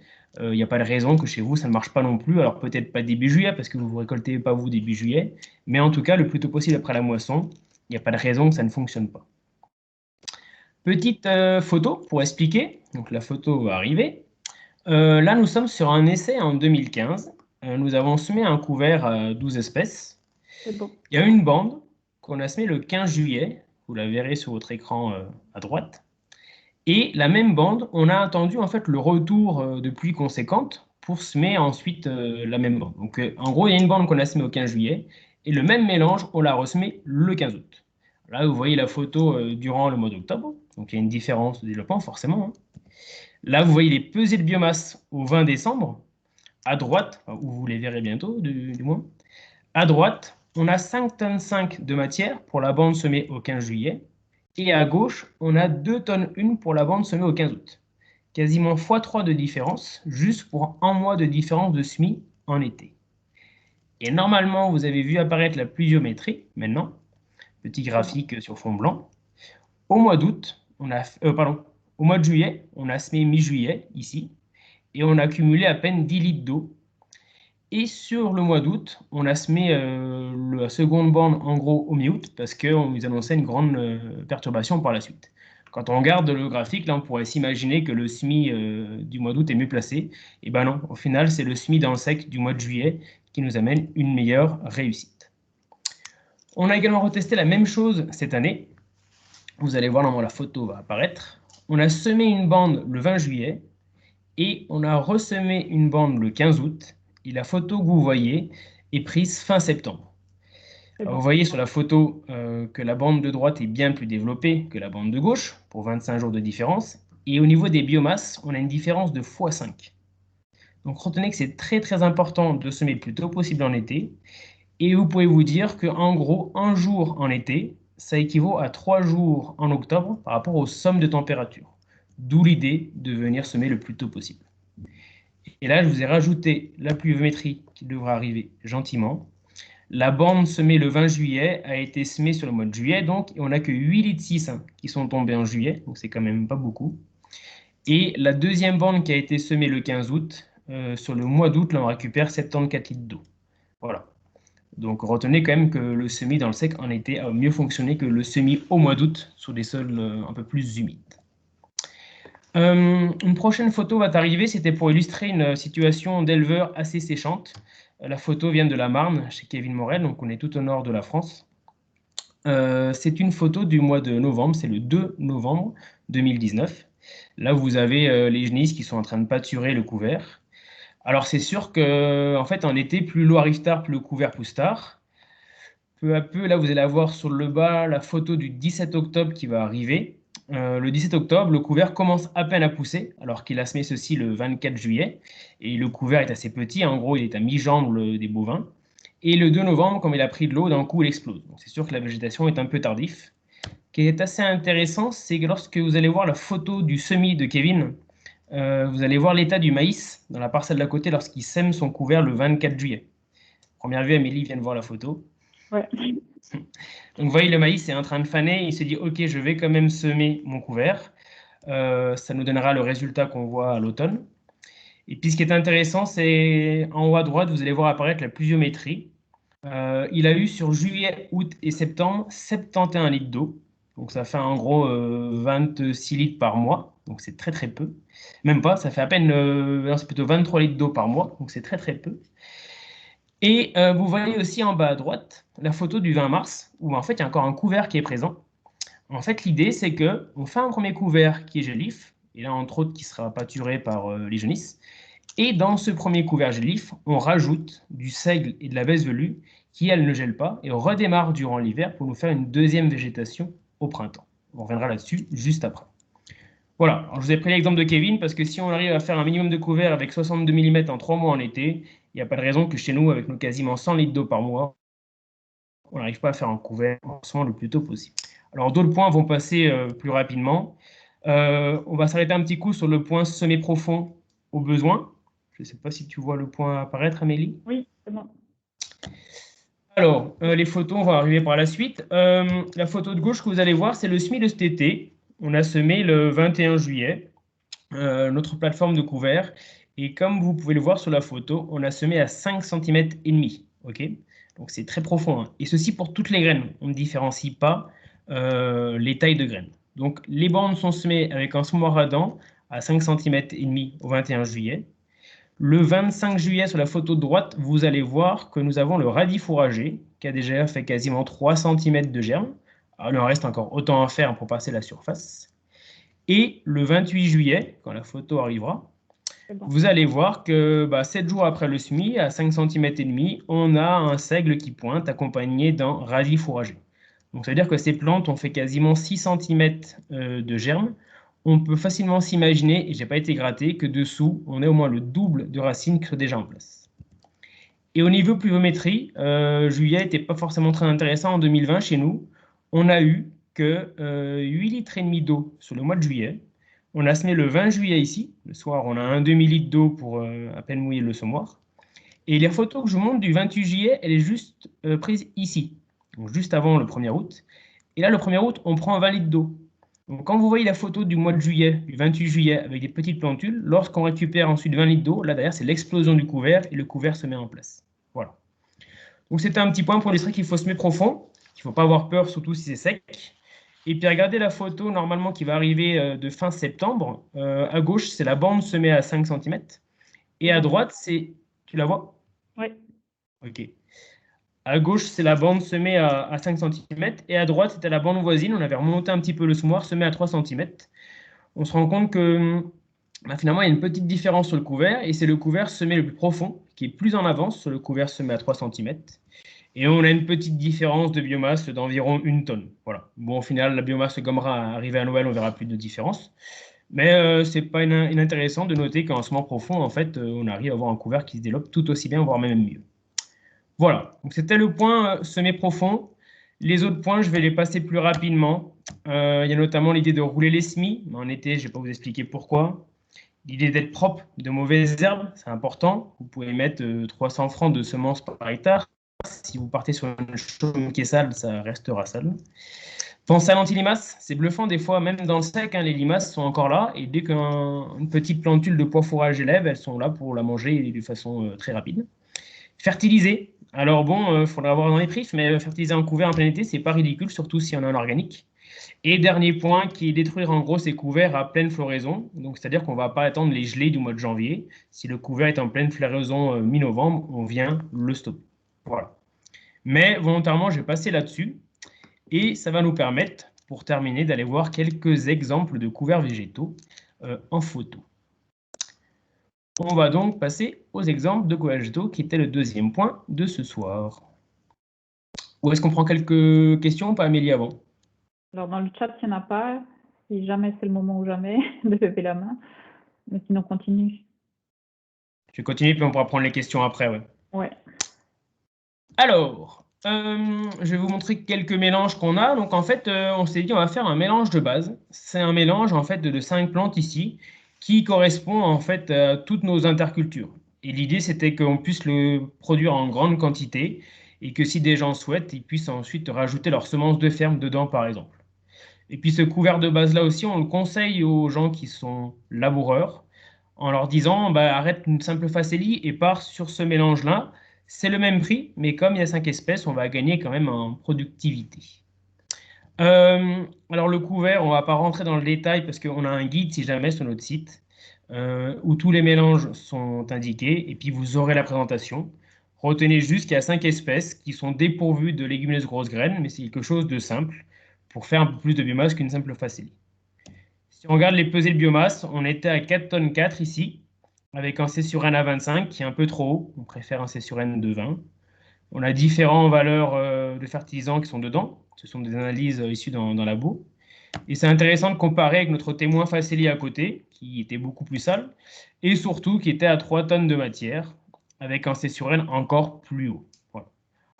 [SPEAKER 1] Il n'y a pas de raison que chez vous, ça ne marche pas non plus. Alors peut-être pas début juillet, parce que vous ne récoltez pas vous début juillet. Mais en tout cas, le plus tôt possible après la moisson, il n'y a pas de raison que ça ne fonctionne pas. Petite photo pour expliquer. Donc la photo va arriver. Là, nous sommes sur un essai en 2015. Nous avons semé un couvert à 12 espèces.
[SPEAKER 2] C'est bon.
[SPEAKER 1] Il y a une bande qu'on a semée le 15 juillet. Vous la verrez sur votre écran à droite. Et la même bande, on a attendu en fait le retour de pluie conséquente pour semer ensuite la même bande. Donc en gros, il y a une bande qu'on a semée au 15 juillet et le même mélange, on l'a ressemé le 15 août. Là, vous voyez la photo durant le mois d'octobre. Donc il y a une différence de développement forcément, hein. Là, vous voyez les pesées de biomasse au 20 décembre. À droite, où vous les verrez bientôt, du moins. À droite, on a 5,5 tonnes de matière pour la bande semée au 15 juillet. Et à gauche, on a 2 tonnes 1 pour la bande semée au 15 août. Quasiment x3 de différence, juste pour un mois de différence de semis en été. Et normalement, vous avez vu apparaître la pluviométrie, maintenant. Petit graphique sur fond blanc. Au mois d'août, au mois de juillet, on a semé mi-juillet, ici, et on a cumulé à peine 10 litres d'eau. Et sur le mois d'août, on a semé la seconde bande en gros au mi-août parce qu'on nous annonçait une grande perturbation par la suite. Quand on regarde le graphique, là, on pourrait s'imaginer que le semis du mois d'août est mieux placé. Et ben non, au final, c'est le semis dans le sec du mois de juillet qui nous amène une meilleure réussite. On a également retesté la même chose cette année. Vous allez voir, normalement, la photo va apparaître. On a semé une bande le 20 juillet et on a ressemé une bande le 15 août. Et la photo que vous voyez est prise fin septembre. Alors, vous voyez sur la photo que la bande de droite est bien plus développée que la bande de gauche, pour 25 jours de différence. Et au niveau des biomasses, on a une différence de x5. Donc retenez que c'est très très important de semer le plus tôt possible en été. Et vous pouvez vous dire qu'en gros, un jour en été, ça équivaut à 3 jours en octobre par rapport aux sommes de température. D'où l'idée de venir semer le plus tôt possible. Et là, je vous ai rajouté la pluviométrie qui devra arriver gentiment. La bande semée le 20 juillet a été semée sur le mois de juillet, donc, et on n'a que 8,6 litres qui sont tombés en juillet, donc c'est quand même pas beaucoup. Et la deuxième bande qui a été semée le 15 août, sur le mois d'août, là, on récupère 74 litres d'eau. Voilà. Donc retenez quand même que le semis dans le sec en été a mieux fonctionné que le semis au mois d'août sur des sols un peu plus humides. Une prochaine photo va arriver, c'était pour illustrer une situation d'éleveur assez séchante. La photo vient de la Marne, chez Kevin Morel, donc on est tout au nord de la France. C'est une photo du mois de novembre, c'est le 2 novembre 2019. Là, vous avez les genisses qui sont en train de pâturer le couvert. Alors, c'est sûr que, en fait, en été, plus l'eau arrive tard, plus le couvert pousse tard. Peu à peu, là, vous allez avoir sur le bas la photo du 17 octobre qui va arriver. Le 17 octobre, le couvert commence à peine à pousser, alors qu'il a semé ceci le 24 juillet. Et le couvert est assez petit, en gros, il est à mi-jambe des bovins. Et le 2 novembre, comme il a pris de l'eau, d'un coup, il explose. Donc, c'est sûr que la végétation est un peu tardif. Ce qui est assez intéressant, c'est que lorsque vous allez voir la photo du semis de Kevin, vous allez voir l'état du maïs dans la parcelle d'à côté lorsqu'il sème son couvert le 24 juillet. Première vue, Amélie vient de voir la photo.
[SPEAKER 2] Ouais.
[SPEAKER 1] Donc, vous voyez, le maïs est en train de faner. Il se dit, OK, je vais quand même semer mon couvert. Ça nous donnera le résultat qu'on voit à l'automne. Et puis, ce qui est intéressant, c'est en haut à droite, vous allez voir apparaître la pluviométrie. Il a eu sur juillet, août et septembre 71 litres d'eau. Donc, ça fait en gros 26 litres par mois. Donc, c'est très, très peu. Même pas, ça fait à peine, non, c'est plutôt 23 litres d'eau par mois. Donc, c'est très, très peu. Et vous voyez aussi en bas à droite la photo du 20 mars, où en fait, il y a encore un couvert qui est présent. En fait, l'idée, c'est qu'on fait un premier couvert qui est gélif, et là, entre autres, qui sera pâturé par les jaunisses. Et dans ce premier couvert gélif, on rajoute du seigle et de la baisse velue qui, elle, ne gèle pas, et on redémarre durant l'hiver pour nous faire une deuxième végétation au printemps. On reviendra là-dessus juste après. Voilà, alors je vous ai pris l'exemple de Kevin parce que si on arrive à faire un minimum de couvert avec 62 mm en 3 mois en été, il n'y a pas de raison que chez nous, avec nos quasiment 100 litres d'eau par mois, on n'arrive pas à faire un couvert le plus tôt possible. Alors d'autres points vont passer plus rapidement. On va s'arrêter un petit coup sur le point semer profond au besoin. Je ne sais pas si tu vois le point apparaître, Amélie.
[SPEAKER 2] Oui, c'est bon.
[SPEAKER 1] Alors, les photos, on va arriver par la suite. La photo de gauche que vous allez voir, c'est le semis de cet été. On a semé le 21 juillet, notre plateforme de couvert. Et comme vous pouvez le voir sur la photo, on a semé à 5 cm et demi. OK? Donc, c'est très profond, hein. Et ceci pour toutes les graines. On ne différencie pas les tailles de graines. Donc, les bandes sont semées avec un semoir à dents à 5 cm et demi au 21 juillet. Le 25 juillet, sur la photo de droite, vous allez voir que nous avons le radis fourragé, qui a déjà fait quasiment 3 cm de germe. Alors, il en reste encore autant à faire pour passer la surface. Et le 28 juillet, quand la photo arrivera,
[SPEAKER 2] Bon.
[SPEAKER 1] vous allez voir que 7 jours après le semis, à 5 cm et demi, on a un seigle qui pointe accompagné d'un radis fourragé. Donc, ça veut dire que ces plantes ont fait quasiment 6 cm de germe. On peut facilement s'imaginer, et je n'ai pas été gratté, que dessous, on ait au moins le double de racines qui sont déjà en place. Et au niveau pluviométrie, juillet n'était pas forcément très intéressant en 2020 chez nous. On a eu que 8 litres et demi d'eau sur le mois de juillet. On a semé le 20 juillet ici. Le soir, on a un demi-litre d'eau pour à peine mouiller le semoir. Et la photo que je vous montre du 28 juillet, elle est juste prise ici, donc juste avant le 1er août. Et là, le 1er août, on prend 20 litres d'eau. Donc, quand vous voyez la photo du mois de juillet, du 28 juillet, avec des petites plantules, lorsqu'on récupère ensuite 20 litres d'eau, là derrière, c'est l'explosion du couvert et le couvert se met en place. Voilà. Donc, c'était un petit point pour illustrer qu'il faut semer profond, qu'il ne faut pas avoir peur, surtout si c'est sec. Et puis, regardez la photo normalement qui va arriver de fin septembre. À gauche, c'est la bande semée à 5 cm. Et à droite, c'est... Tu la vois?
[SPEAKER 2] Oui.
[SPEAKER 1] Ok. À gauche, c'est la bande semée à 5 cm. Et à droite, c'était la bande voisine. On avait remonté un petit peu le semoir, semé à 3 cm. On se rend compte que finalement, il y a une petite différence sur le couvert. Et c'est le couvert semé le plus profond, qui est plus en avance sur le couvert semé à 3 cm. Et on a une petite différence de biomasse d'environ 1 tonne. Voilà. Bon, au final, la biomasse se gommera. Arrivé à Noël, on verra plus de différence. Mais c'est pas inintéressant de noter qu'en semant profond, en fait, on arrive à avoir un couvert qui se développe tout aussi bien, voire même mieux. Voilà, donc c'était le point semer profond. Les autres points, je vais les passer plus rapidement. Il y a notamment l'idée de rouler les semis. En été, je ne vais pas vous expliquer pourquoi. L'idée d'être propre de mauvaises herbes, c'est important. Vous pouvez mettre 300 francs de semences par hectare. Si vous partez sur une chaume qui est sale, ça restera sale. Pensez à l'anti-limace, c'est bluffant des fois, même dans le sec, hein, les limaces sont encore là. Et dès qu'une petite plantule de pois fourrage élève, elles sont là pour la manger de façon très rapide. Fertiliser. Alors bon, il faudra voir dans les prix, mais fertiliser en couvert en plein été, c'est pas ridicule, surtout si on a un organique. Et dernier point, qui est détruire en gros ces couverts à pleine floraison. Donc c'est-à-dire qu'on ne va pas attendre les gelées du mois de janvier. Si le couvert est en pleine floraison mi-novembre, on vient le stopper. Voilà. Mais volontairement, je vais passer là-dessus. Et ça va nous permettre, pour terminer, d'aller voir quelques exemples de couverts végétaux en photo. On va donc passer aux exemples de couvert végétaux qui était le deuxième point de ce soir. Ou est-ce qu'on prend quelques questions, pas Amélie, avant?
[SPEAKER 2] Alors, dans le chat, il n'y en a pas. Si jamais c'est le moment ou jamais de lever la main. Mais sinon, continue.
[SPEAKER 1] Je vais continuer, puis on pourra prendre les questions après. Ouais.
[SPEAKER 2] Ouais.
[SPEAKER 1] Alors, je vais vous montrer quelques mélanges qu'on a. Donc, en fait, on s'est dit on va faire un mélange de base. C'est un mélange, en fait, de 5 plantes ici qui correspond, en fait, à toutes nos intercultures. Et l'idée, c'était qu'on puisse le produire en grande quantité et que si des gens souhaitent, ils puissent ensuite rajouter leurs semences de ferme dedans, par exemple. Et puis ce couvert de base-là aussi, on le conseille aux gens qui sont laboureurs en leur disant bah, arrête une simple facélie et pars sur ce mélange-là. C'est le même prix, mais comme il y a 5 espèces, on va gagner quand même en productivité. Alors le couvert, on ne va pas rentrer dans le détail parce qu'on a un guide si jamais sur notre site où tous les mélanges sont indiqués et puis vous aurez la présentation. Retenez juste qu'il y a 5 espèces qui sont dépourvues de légumineuses grosses graines, mais c'est quelque chose de simple pour faire un peu plus de biomasse qu'une simple facélie. Si on regarde les pesées de biomasse, on était à 4 tonnes 4 ici, avec un C sur N à 25 qui est un peu trop haut. On préfère un C sur N de 20. On a différentes valeurs de fertilisants qui sont dedans. Ce sont des analyses issues dans la boue. Et c'est intéressant de comparer avec notre témoin facélie à côté, qui était beaucoup plus sale, et surtout qui était à 3 tonnes de matière, avec un C sur N encore plus haut. Voilà.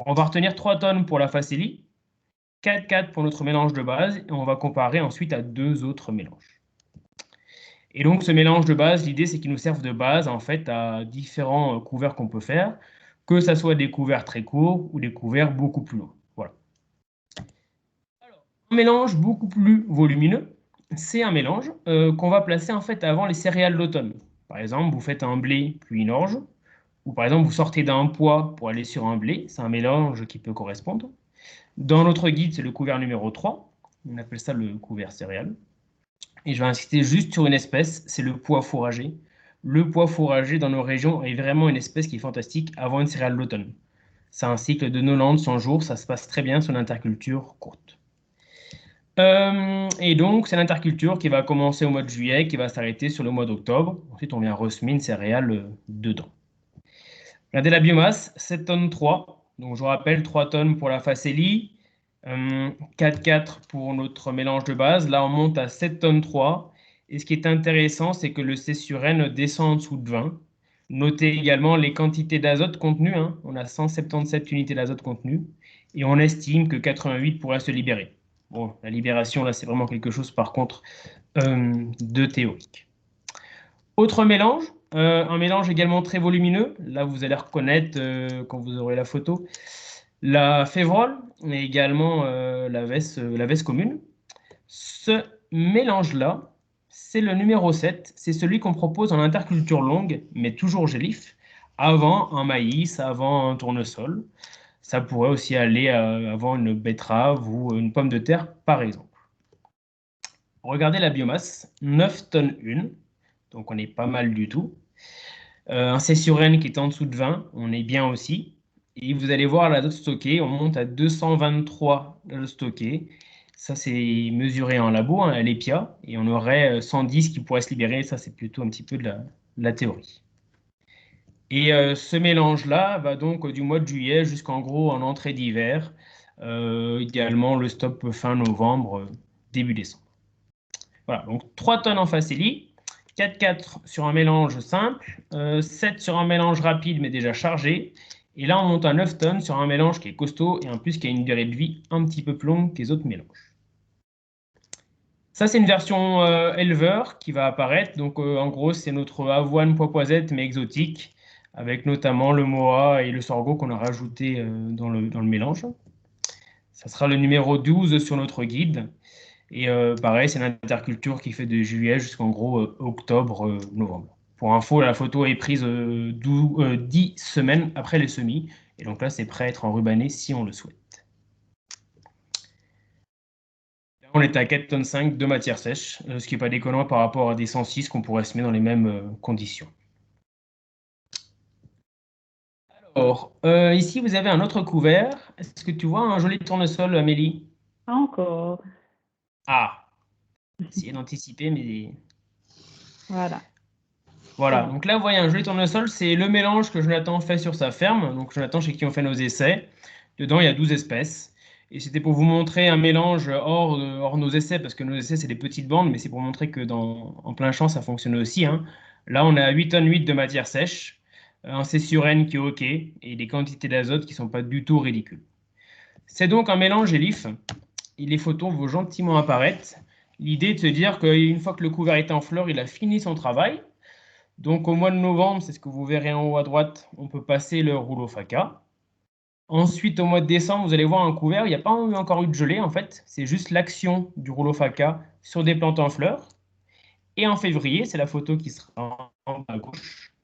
[SPEAKER 1] On va retenir 3 tonnes pour la facélie, 4,4 pour notre mélange de base, et on va comparer ensuite à 2 autres mélanges. Et donc ce mélange de base, l'idée c'est qu'il nous serve de base en fait à différents couverts qu'on peut faire, que ce soit des couverts très courts ou des couverts beaucoup plus longs. Voilà. Alors, un mélange beaucoup plus volumineux, c'est un mélange qu'on va placer en fait avant les céréales d'automne. Par exemple, vous faites un blé puis une orge, ou par exemple vous sortez d'un pois pour aller sur un blé, c'est un mélange qui peut correspondre. Dans notre guide, c'est le couvert numéro 3. On appelle ça le couvert céréales. Et je vais insister juste sur une espèce, c'est le pois fourragé. Le pois fourragé dans nos régions est vraiment une espèce qui est fantastique avant une céréale d'automne. C'est un cycle de 90-100 jours, ça se passe très bien sur une interculture courte. Et donc, c'est l'interculture qui va commencer au mois de juillet, qui va s'arrêter sur le mois d'octobre. Ensuite, on vient ressemer une céréale dedans. Regardez la biomasse, 7 tonnes 3. Donc, je vous rappelle, 3 tonnes pour la facélie, 4,4 pour notre mélange de base. Là, on monte à 7 tonnes 3. Et ce qui est intéressant, c'est que le C sur N descend en dessous de 20. Notez également les quantités d'azote contenues. On a 177 unités d'azote contenues. Et on estime que 88 pourraient se libérer. Bon, la libération, là, c'est vraiment quelque chose, par contre, de théorique. Autre mélange, un mélange également très volumineux. Là, vous allez reconnaître, quand vous aurez la photo, la févrole, mais également la veste commune. Ce mélange-là, c'est le numéro 7. C'est celui qu'on propose en interculture longue, mais toujours gélif, avant un maïs, avant un tournesol. Ça pourrait aussi aller avant une betterave ou une pomme de terre, par exemple. Regardez la biomasse, 9 tonnes 1, donc on est pas mal du tout. Un C sur N qui est en dessous de 20, on est bien aussi. Et vous allez voir l'azote stocké, on monte à 223 d'azote stocké. Ça, c'est mesuré en labo, à l'EPIA, et on aurait 110 qui pourraient se libérer. Ça, c'est plutôt un petit peu de la théorie. Et ce mélange-là va donc du mois de juillet jusqu'en gros en entrée d'hiver. Idéalement, le stop fin novembre, début décembre. Voilà, donc 3 tonnes en facélie, 4,4 sur un mélange simple, 7 sur un mélange rapide mais déjà chargé. Et là, on monte à 9 tonnes sur un mélange qui est costaud et en plus qui a une durée de vie un petit peu plus longue que les autres mélanges. Ça, c'est une version éleveur qui va apparaître. Donc, en gros, c'est notre avoine poipoisette mais exotique, avec notamment le moa et le sorgho qu'on a rajouté dans le mélange. Ça sera le numéro 12 sur notre guide. Et pareil, c'est l'interculture qui fait de juillet jusqu'en gros octobre, novembre. Pour info, la photo est prise 10 semaines après les semis. Et donc là, c'est prêt à être enrubanné si on le souhaite. Là, on est à 4,5 tonnes de matière sèche, ce qui n'est pas déconnant par rapport à des 106 qu'on pourrait semer dans les mêmes conditions. Alors, ici, vous avez un autre couvert. Est-ce que tu vois un joli tournesol, Amélie?
[SPEAKER 2] Pas encore.
[SPEAKER 1] Ah, essayez d'anticiper, mais...
[SPEAKER 2] Voilà.
[SPEAKER 1] Voilà,
[SPEAKER 2] Bon.
[SPEAKER 1] donc là, vous voyez un joli tournesol, c'est le mélange que Jonathan fait sur sa ferme. Donc Jonathan, chez qui on fait nos essais. Dedans, il y a 12 espèces. Et c'était pour vous montrer un mélange hors nos essais, parce que nos essais, c'est des petites bandes, mais c'est pour montrer que en plein champ, ça fonctionne aussi, hein. Là, on est à 8 tonnes 8 de matière sèche, un C sur N qui est OK, et des quantités d'azote qui ne sont pas du tout ridicules. C'est donc un mélange ELIF. Et les photos vont gentiment apparaître. L'idée est de se dire qu'une fois que le couvert est en fleurs, il a fini son travail. Donc au mois de novembre, c'est ce que vous verrez en haut à droite, on peut passer le rouleau Faca. Ensuite, au mois de décembre, vous allez voir un couvert, il n'y a pas encore eu de gelée en fait, c'est juste l'action du rouleau Faca sur des plantes en fleurs. Et en février, c'est la photo qui sera en bas à gauche.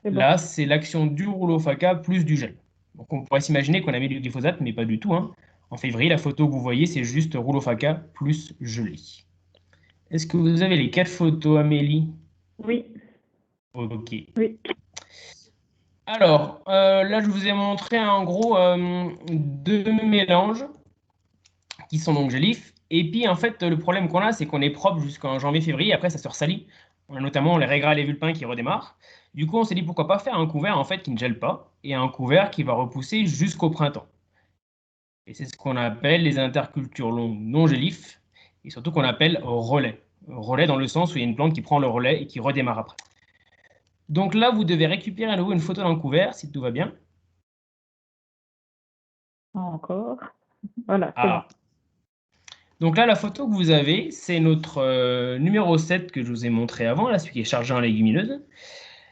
[SPEAKER 2] C'est bon.
[SPEAKER 1] Là, c'est l'action du rouleau Faca plus du gel. Donc on pourrait s'imaginer qu'on a mis du glyphosate, mais pas du tout, hein. En février, la photo que vous voyez, c'est juste rouleau Faca plus gelée. Est-ce que vous avez les 4 photos, Amélie?
[SPEAKER 2] Oui,
[SPEAKER 1] Ok.
[SPEAKER 2] oui.
[SPEAKER 1] Alors, là, je vous ai montré en gros deux mélanges qui sont donc gelifs. Et puis, en fait, le problème qu'on a, c'est qu'on est propre jusqu'en janvier-février. Après, ça se ressalit. On a notamment les raigrats et les vulpins qui redémarrent. Du coup, on s'est dit pourquoi pas faire un couvert en fait qui ne gèle pas et un couvert qui va repousser jusqu'au printemps. Et c'est ce qu'on appelle les intercultures longues non gélifs et surtout qu'on appelle relais. Relais dans le sens où il y a une plante qui prend le relais et qui redémarre après. Donc là, vous devez récupérer à nouveau une photo d'un couvert si tout va bien.
[SPEAKER 2] Encore. Voilà, c'est bon.
[SPEAKER 1] Ah, donc là, la photo que vous avez, c'est notre numéro 7 que je vous ai montré avant, là, celui qui est chargé en légumineuse.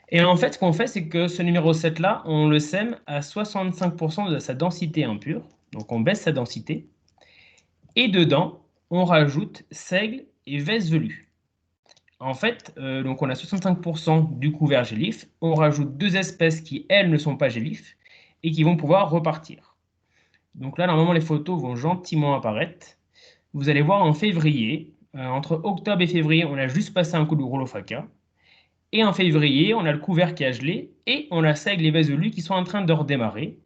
[SPEAKER 1] Et en fait, ce qu'on fait, c'est que ce numéro 7-là, on le sème à 65% de sa densité impure. Donc on baisse sa densité. Et dedans, on rajoute seigle et vesse velue. En fait, donc on a 65% du couvert gélif. On rajoute deux espèces qui, elles, ne sont pas gélifs et qui vont pouvoir repartir. Donc là, normalement, les photos vont gentiment apparaître. Vous allez voir en février, entre octobre et février, on a juste passé un coup de rouleau Faca. Et en février, on a le couvert qui a gelé et on a seigle et velus qui sont en train de redémarrer.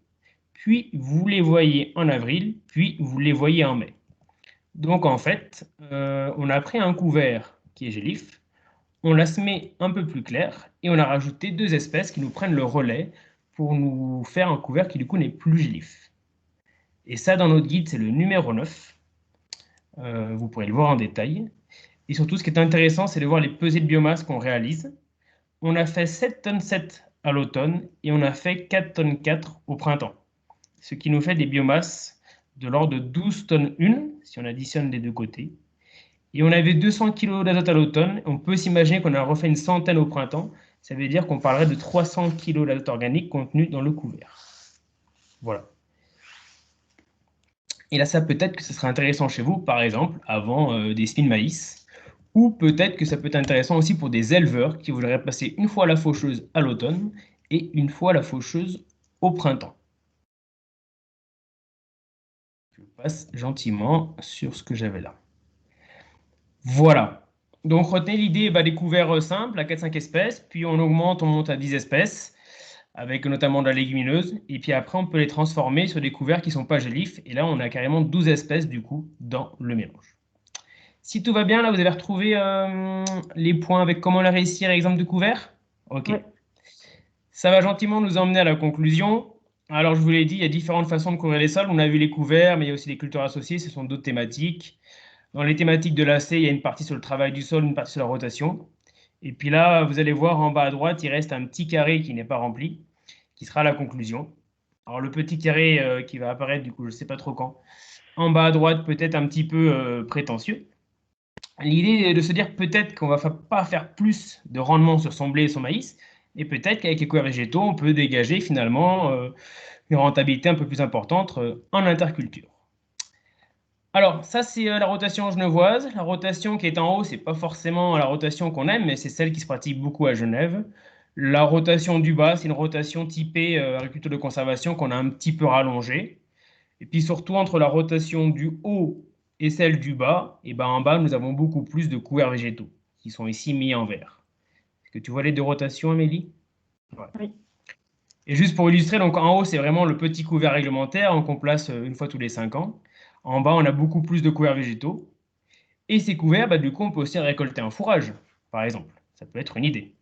[SPEAKER 1] Puis vous les voyez en avril, puis vous les voyez en mai. Donc en fait, on a pris un couvert qui est gélif, on l'a semé un peu plus clair et on a rajouté deux espèces qui nous prennent le relais pour nous faire un couvert qui du coup n'est plus gélif. Et ça, dans notre guide, c'est le numéro 9. Vous pourrez le voir en détail. Et surtout, ce qui est intéressant, c'est de voir les pesées de biomasse qu'on réalise. On a fait 7 tonnes 7 à l'automne et on a fait 4 tonnes 4 au printemps. Ce qui nous fait des biomasses de l'ordre de 12 tonnes 1, si on additionne les deux côtés. Et on avait 200 kg d'azote à l'automne. On peut s'imaginer qu'on a refait une centaine au printemps. Ça veut dire qu'on parlerait de 300 kg d'azote organique contenu dans le couvert. Voilà. Et là, ça peut-être que ce serait intéressant chez vous, par exemple, avant des semis de maïs. Ou peut-être que ça peut être intéressant aussi pour des éleveurs qui voudraient passer une fois la faucheuse à l'automne et une fois la faucheuse au printemps. Je passe gentiment sur ce que j'avais là. Voilà. Donc retenez l'idée des couverts simples à 4-5 espèces, puis on augmente, on monte à 10 espèces, avec notamment de la légumineuse, et puis après on peut les transformer sur des couverts qui ne sont pas gélifs, et là on a carrément 12 espèces du coup dans le mélange. Si tout va bien, là vous avez retrouvé les points avec comment la réussir, exemple de couvert. Ok.
[SPEAKER 2] Ouais.
[SPEAKER 1] Ça va gentiment nous emmener à la conclusion. Alors je vous l'ai dit, il y a différentes façons de couvrir les sols. On a vu les couverts, mais il y a aussi les cultures associées, ce sont d'autres thématiques. Dans les thématiques de l'AC, il y a une partie sur le travail du sol, une partie sur la rotation. Et puis là, vous allez voir en bas à droite, il reste un petit carré qui n'est pas rempli, qui sera la conclusion. Alors le petit carré qui va apparaître, du coup, je ne sais pas trop quand. En bas à droite, peut-être un petit peu prétentieux. L'idée est de se dire peut-être qu'on ne va pas faire plus de rendement sur son blé et son maïs, et peut-être qu'avec les couverts végétaux, on peut dégager finalement une rentabilité un peu plus importante en interculture. Alors, ça, c'est la rotation genevoise. La rotation qui est en haut, c'est pas forcément la rotation qu'on aime, mais c'est celle qui se pratique beaucoup à Genève. La rotation du bas, c'est une rotation typée agriculture de conservation qu'on a un petit peu rallongée. Et puis surtout, entre la rotation du haut et celle du bas, et ben en bas, nous avons beaucoup plus de couverts végétaux qui sont ici mis en vert. Est-ce que tu vois les deux rotations, Amélie? Ouais.
[SPEAKER 2] Oui.
[SPEAKER 1] Et juste pour illustrer, donc en haut, c'est vraiment le petit couvert réglementaire qu'on place une fois tous les 5 ans. En bas, on a beaucoup plus de couverts végétaux. Et ces couverts, du coup, on peut aussi récolter un fourrage, par exemple. Ça peut être une idée.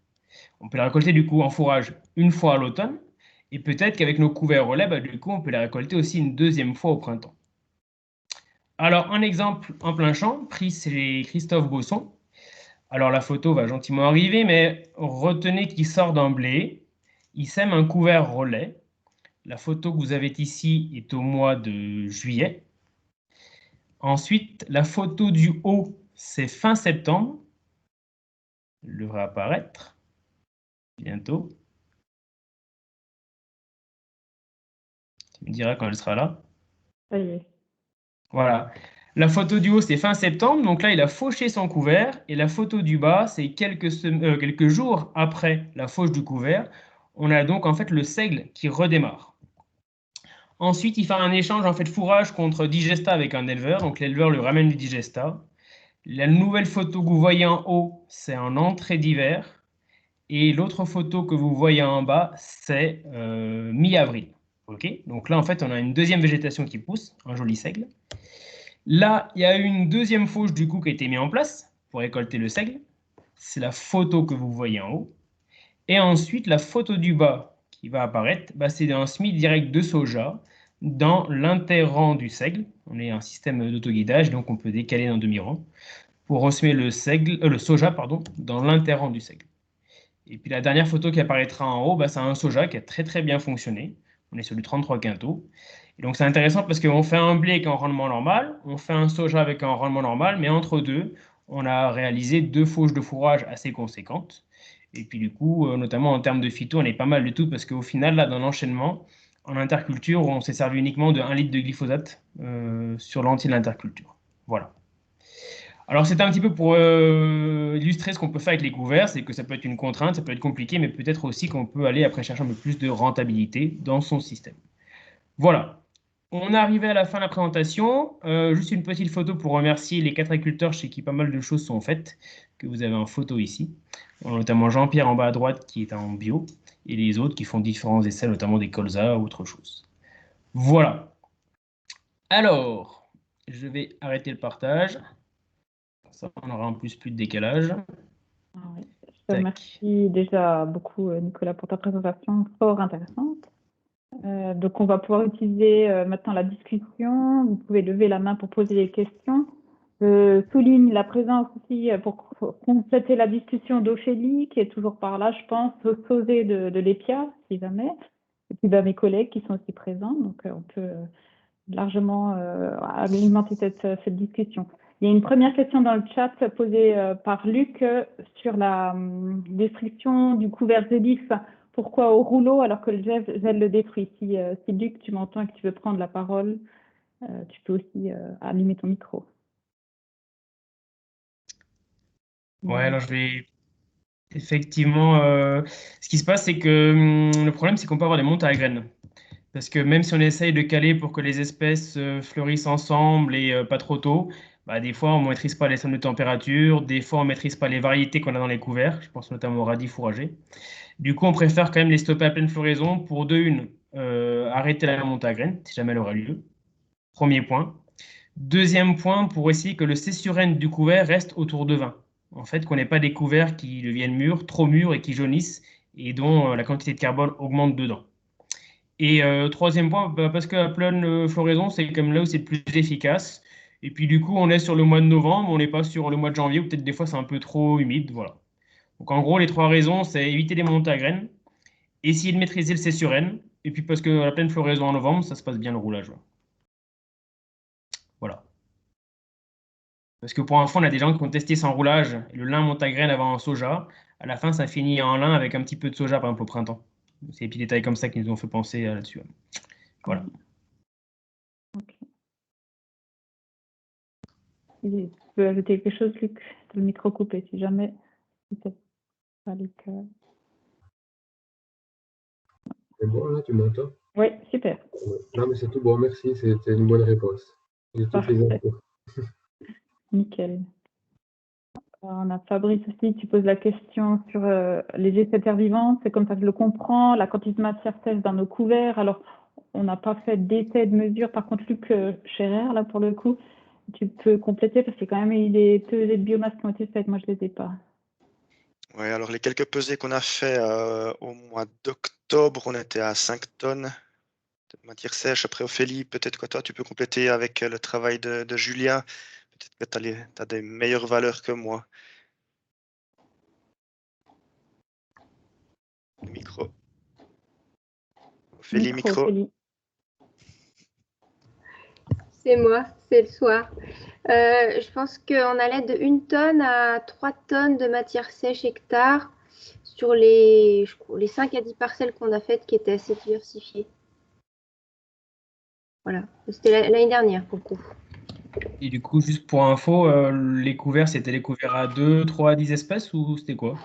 [SPEAKER 1] On peut les récolter du coup en fourrage une fois à l'automne, et peut-être qu'avec nos couverts relais, du coup, on peut les récolter aussi une deuxième fois au printemps. Alors, un exemple en plein champ, pris c'est Christophe Bosson. Alors, la photo va gentiment arriver, mais retenez qu'il sort d'un blé, il sème un couvert relais. La photo que vous avez ici est au mois de juillet. Ensuite, la photo du haut, c'est fin septembre. Elle devrait apparaître bientôt. Tu me diras quand elle sera là.
[SPEAKER 2] Ça y est.
[SPEAKER 1] Voilà. La photo du haut, c'est fin septembre. Donc là, il a fauché son couvert. Et la photo du bas, c'est quelques jours après la fauche du couvert. On a donc en fait le seigle qui redémarre. Ensuite, il fait un échange en fait fourrage contre digesta avec un éleveur. Donc l'éleveur lui ramène du digesta. La nouvelle photo que vous voyez en haut, c'est en entrée d'hiver. Et l'autre photo que vous voyez en bas, c'est mi-avril. Ok. Donc là, en fait, on a une deuxième végétation qui pousse, un joli seigle. Là, il y a eu une deuxième fauche du coup qui a été mise en place pour récolter le seigle. C'est la photo que vous voyez en haut. Et ensuite, la photo du bas qui va apparaître, c'est un semis direct de soja dans l'interrang du seigle. On est un système d'autoguidage, donc on peut décaler d'un demi-rang pour ressemer le soja dans l'interrang du seigle. Et puis la dernière photo qui apparaîtra en haut, c'est un soja qui a très très bien fonctionné. On est sur du 33 quintaux. Et donc c'est intéressant parce qu'on fait un blé avec un rendement normal, on fait un soja avec un rendement normal, mais entre deux, on a réalisé 2 fauches de fourrage assez conséquentes. Et puis du coup, notamment en termes de phyto, on est pas mal de tout parce qu'au final, là, dans l'enchaînement, en interculture, on s'est servi uniquement de 1 litre de glyphosate sur l'entier de l'interculture. Voilà. Alors, c'est un petit peu pour illustrer ce qu'on peut faire avec les couverts, c'est que ça peut être une contrainte, ça peut être compliqué, mais peut-être aussi qu'on peut aller après chercher un peu plus de rentabilité dans son système. Voilà. On est arrivé à la fin de la présentation. Juste une petite photo pour remercier les 4 agriculteurs chez qui pas mal de choses sont faites, que vous avez en photo ici. Notamment Jean-Pierre en bas à droite qui est en bio, et les autres qui font différents essais, notamment des colzas ou autre chose. Voilà. Alors, je vais arrêter le partage. Ça, on aura en plus de décalage.
[SPEAKER 2] Ah oui. Je te
[SPEAKER 1] Tac.
[SPEAKER 2] remercie déjà beaucoup, Nicolas, pour ta présentation fort intéressante. Donc, on va pouvoir utiliser maintenant la discussion. Vous pouvez lever la main pour poser des questions. Je souligne la présence aussi pour compléter la discussion d'Ophélie, qui est toujours par là, je pense, Sosé de l'EPIA, si jamais. Et puis mes collègues qui sont aussi présents. Donc, on peut largement alimenter cette discussion. Il y a une première question dans le chat posée par Luc sur la destruction du couvert Zélif. Pourquoi au rouleau alors que le gel le détruit? Si Luc, tu m'entends et que tu veux prendre la parole, tu peux aussi allumer ton micro.
[SPEAKER 1] Ouais, alors je vais. Effectivement, ce qui se passe, c'est que le problème, c'est qu'on peut avoir des montes à graines. Parce que même si on essaye de caler pour que les espèces fleurissent ensemble et pas trop tôt, des fois on ne maîtrise pas les sommes de température, des fois on ne maîtrise pas les variétés qu'on a dans les couverts, je pense notamment au radis fourragé. Du coup, on préfère quand même les stopper à pleine floraison pour arrêter la monte à graines, si jamais elle aura lieu. Premier point. Deuxième point, pour essayer que le cessurène du couvert reste autour de 20. En fait, qu'on n'ait pas des couverts qui deviennent mûrs, trop mûrs et qui jaunissent et dont la quantité de carbone augmente dedans. Et troisième point, parce qu'à pleine floraison, c'est comme là où c'est le plus efficace. Et puis du coup, on est sur le mois de novembre, on n'est pas sur le mois de janvier, ou peut-être des fois c'est un peu trop humide. Voilà. Donc en gros, les 3 raisons, c'est éviter les montées à graines, essayer de maîtriser le cessurène, et puis parce que la pleine floraison en novembre, ça se passe bien le roulage. Voilà. Parce que pour info, on a des gens qui ont testé sans roulage, et le lin monte à graines avant un soja. À la fin, ça finit en lin avec un petit peu de soja, par exemple, au printemps. C'est des petits détails comme ça qui nous ont fait penser là-dessus. Voilà.
[SPEAKER 2] Ok. Tu peux ajouter quelque chose, Luc? Tu le micro coupé, si jamais. Pas Luc.
[SPEAKER 3] C'est bon, là, tu m'entends?
[SPEAKER 2] Oui, super.
[SPEAKER 3] Non, mais c'est tout bon, merci, c'était une bonne réponse. J'ai toutes les
[SPEAKER 2] Parfait.
[SPEAKER 3] infos.
[SPEAKER 2] Nickel. Alors, on a Fabrice aussi, tu poses la question sur les essais terre vivante. C'est comme ça que je le comprends, la quantité de matière sèche dans nos couverts. Alors, on n'a pas fait d'essais de mesure. Par contre, Luc Scherer, là, pour le coup, tu peux compléter parce qu'il y a quand même eu des pesées de biomasse qui ont été faites. Moi, je ne les ai pas.
[SPEAKER 4] Ouais, alors les quelques pesées qu'on a fait au mois d'octobre, on était à 5 tonnes de matière sèche. Après, Ophélie, peut-être que toi, tu peux compléter avec le travail de Julien. Peut-être que tu as des meilleures valeurs que moi. Micro. Ophélie, micro.
[SPEAKER 2] Ophélie.
[SPEAKER 5] C'est moi, c'est le soir. Je pense qu'on allait de 1 tonne à 3 tonnes de matière sèche hectare sur les 5 à 10 parcelles qu'on a faites qui étaient assez diversifiées. Voilà, c'était l'année dernière pour le coup.
[SPEAKER 1] Et du coup, juste pour info, les couverts, c'était les couverts à 2, 3, à 10 espèces ou c'était quoi?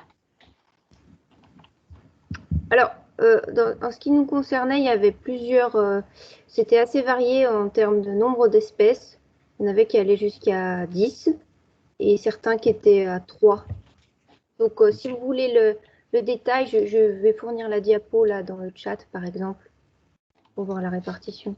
[SPEAKER 5] Alors, en ce qui nous concernait, il y avait plusieurs. C'était assez varié en termes de nombre d'espèces. Il y en avait qui allaient jusqu'à 10 et certains qui étaient à 3. Donc, si vous voulez le détail, je vais fournir la diapo là dans le chat, par exemple, pour voir la répartition.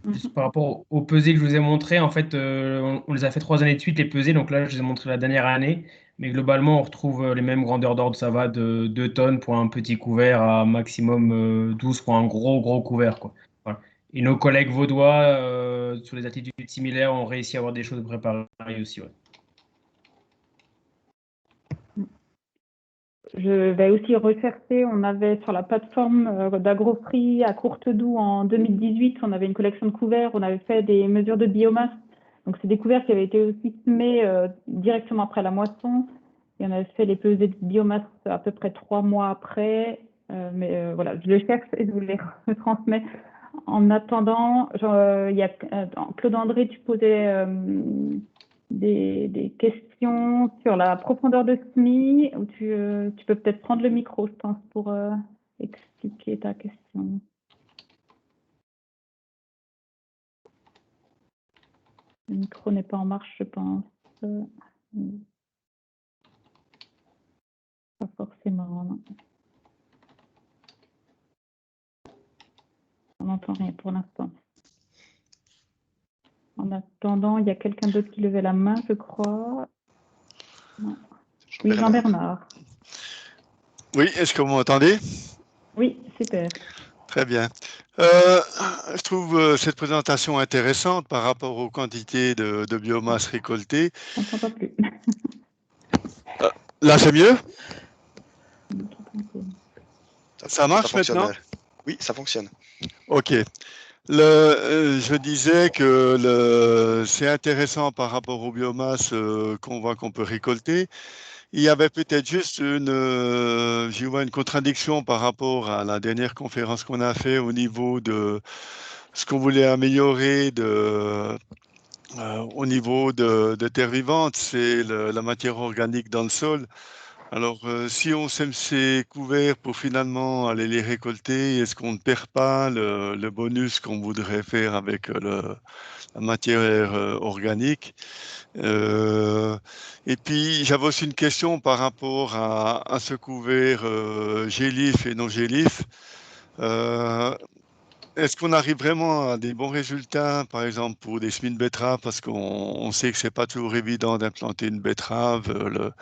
[SPEAKER 1] Juste par rapport aux pesées que je vous ai montrées, en fait, on les a fait 3 années de suite, les pesées. Donc là, je les ai montrées la dernière année. Mais globalement, on retrouve les mêmes grandeurs d'ordre. Ça va de 2 tonnes pour un petit couvert à maximum 12 pour un gros couvert, quoi. Voilà. Et nos collègues vaudois, sur les altitudes similaires, ont réussi à avoir des choses préparées aussi. Ouais.
[SPEAKER 2] Je vais aussi rechercher, on avait sur la plateforme d'AgroFree à Courtedoux en 2018, on avait une collection de couverts, on avait fait des mesures de biomasse. Donc, c'est des couverts qui avaient été aussi semés directement après la moisson. Et on avait fait les pesées de biomasse à peu près 3 mois après. Mais voilà, je le cherche et je vous les transmets. En attendant, il y a Claude André, tu posais des questions sur la profondeur de semis, où tu peux peut-être prendre le micro, je pense, pour expliquer ta question. Le micro n'est pas en marche, je pense. Pas forcément, non. On n'entend rien pour l'instant. En attendant, il y a quelqu'un d'autre qui levait la main, je crois. Non. Oui, Jean-Bernard.
[SPEAKER 6] Oui, est-ce que vous m'entendez?
[SPEAKER 2] Oui, super.
[SPEAKER 6] Très bien. Je trouve cette présentation intéressante par rapport aux quantités de biomasse récoltées.
[SPEAKER 2] On ne t'entend plus.
[SPEAKER 6] Là, c'est mieux? Ça marche maintenant?
[SPEAKER 4] Oui, ça fonctionne.
[SPEAKER 6] Ok. Je disais que c'est intéressant par rapport aux biomasses qu'on voit qu'on peut récolter. Il y avait peut-être juste j'y vois une contradiction par rapport à la dernière conférence qu'on a fait au niveau de ce qu'on voulait améliorer au niveau de terre vivante, c'est la matière organique dans le sol. Alors, si on sème ces couverts pour finalement aller les récolter, est-ce qu'on ne perd pas le bonus qu'on voudrait faire avec la matière organique? Et puis, j'avais aussi une question par rapport à ce couvert gélif et non gélif. Est-ce qu'on arrive vraiment à des bons résultats, par exemple pour des semis de betterave, parce qu'on sait que c'est pas toujours évident d'implanter une betterave.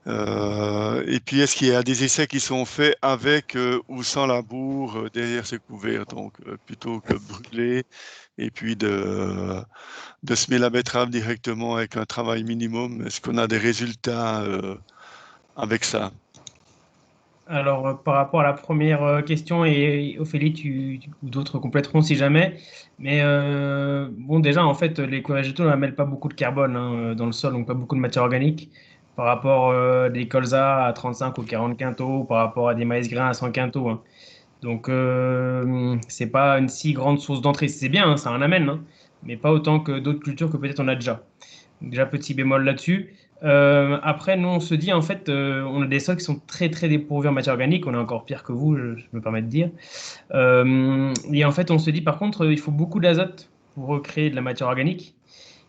[SPEAKER 6] Et puis, est-ce qu'il y a des essais qui sont faits avec ou sans labour derrière ces couverts, donc plutôt que brûler et puis de semer la betterave directement avec un travail minimum, est-ce qu'on a des résultats avec ça?
[SPEAKER 1] Alors, par rapport à la première question, et Ophélie, ou d'autres compléteront si jamais. Mais bon, déjà, en fait, les courts végétaux ne mêlent pas beaucoup de carbone dans le sol, donc pas beaucoup de matière organique. Par rapport des colzas à 35 ou 40 quintaux, par rapport à des maïs grains à 100 quintaux. Hein. Donc, c'est pas une si grande source d'entrée. C'est bien, hein, ça en amène, hein, mais pas autant que d'autres cultures que peut-être on a déjà. Donc, déjà, petit bémol là-dessus. Après, nous, on se dit, en fait, on a des sols qui sont très dépourvus en matière organique. On est encore pire que vous, je me permets de dire. Et en fait, on se dit, par contre, il faut beaucoup d'azote pour recréer de la matière organique.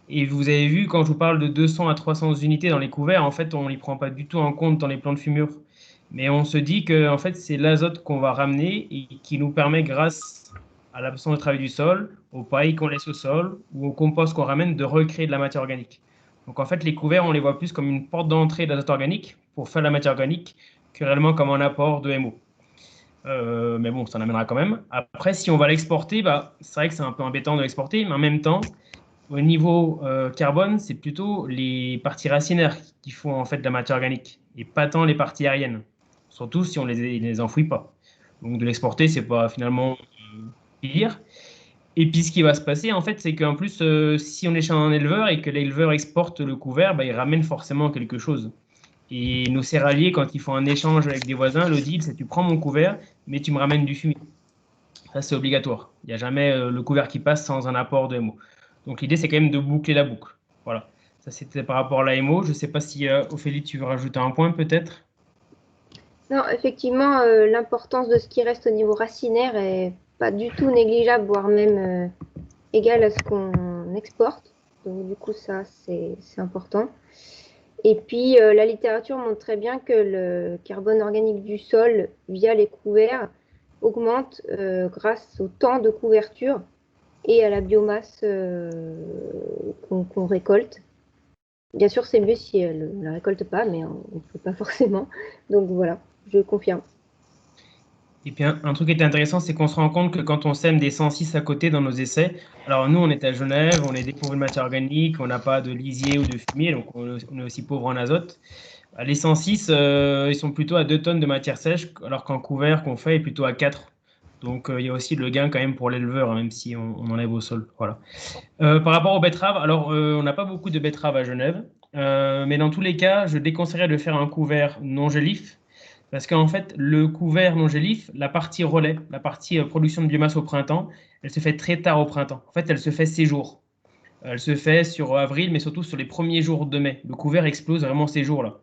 [SPEAKER 1] Et vous avez vu, quand je vous parle de 200 à 300 unités dans les couverts, en fait, on ne les prend pas du tout en compte dans les plans de fumure. Mais on se dit que en fait, c'est l'azote qu'on va ramener et qui nous permet, grâce à l'absence de travail du sol, aux pailles qu'on laisse au sol ou au compost qu'on ramène, de recréer de la matière organique. Donc en fait, les couverts, on les voit plus comme une porte d'entrée d'azote organique pour faire la matière organique que réellement comme un apport de MO. Mais bon, ça en amènera quand même. Après, si on va l'exporter, c'est vrai que c'est un peu embêtant de l'exporter, mais en même temps, au niveau carbone, c'est plutôt les parties racinaires qui font en fait de la matière organique et pas tant les parties aériennes. Surtout si on les enfouit pas. Donc de l'exporter, c'est pas finalement pire. Et puis ce qui va se passer en fait, c'est qu'en plus, si on est chez un éleveur et que l'éleveur exporte le couvert, il ramène forcément quelque chose. Et nos céréaliers, quand ils font un échange avec des voisins, le deal, c'est tu prends mon couvert, mais tu me ramènes du fumier. Ça, c'est obligatoire. Il n'y a jamais le couvert qui passe sans un apport de MO. Donc l'idée, c'est quand même de boucler la boucle. Voilà. Ça, c'était par rapport à la MO. Je ne sais pas si, Ophélie, tu veux rajouter un point peut-être?
[SPEAKER 5] Non, effectivement, l'importance de ce qui reste au niveau racinaire est pas du tout négligeable, voire même égale à ce qu'on exporte. Donc du coup, ça, c'est important. Et puis, la littérature montre très bien que le carbone organique du sol, via les couverts, augmente grâce au temps de couverture et à la biomasse qu'on récolte. Bien sûr, c'est mieux si elle ne la récolte pas, mais on ne peut pas forcément. Donc voilà, je confirme.
[SPEAKER 1] Et puis un truc qui était intéressant, c'est qu'on se rend compte que quand on sème des 106 à côté dans nos essais, alors nous on est à Genève, on est dépourvu de matière organique, on n'a pas de lisier ou de fumier, donc on est aussi pauvre en azote. Les 106, ils sont plutôt à 2 tonnes de matière sèche, alors qu'en couvert qu'on fait est plutôt à 4. Donc il y a aussi le gain quand même pour l'éleveur, hein, même si on enlève au sol. Voilà. Par rapport aux betteraves, alors on n'a pas beaucoup de betteraves à Genève, mais dans tous les cas, je déconseillerais de faire un couvert non gélif. Parce qu'en fait, le couvert non gélif, la partie relais, la partie production de biomasse au printemps, elle se fait très tard au printemps. En fait, elle se fait ces jours. Elle se fait sur avril, mais surtout sur les premiers jours de mai. Le couvert explose vraiment ces jours-là.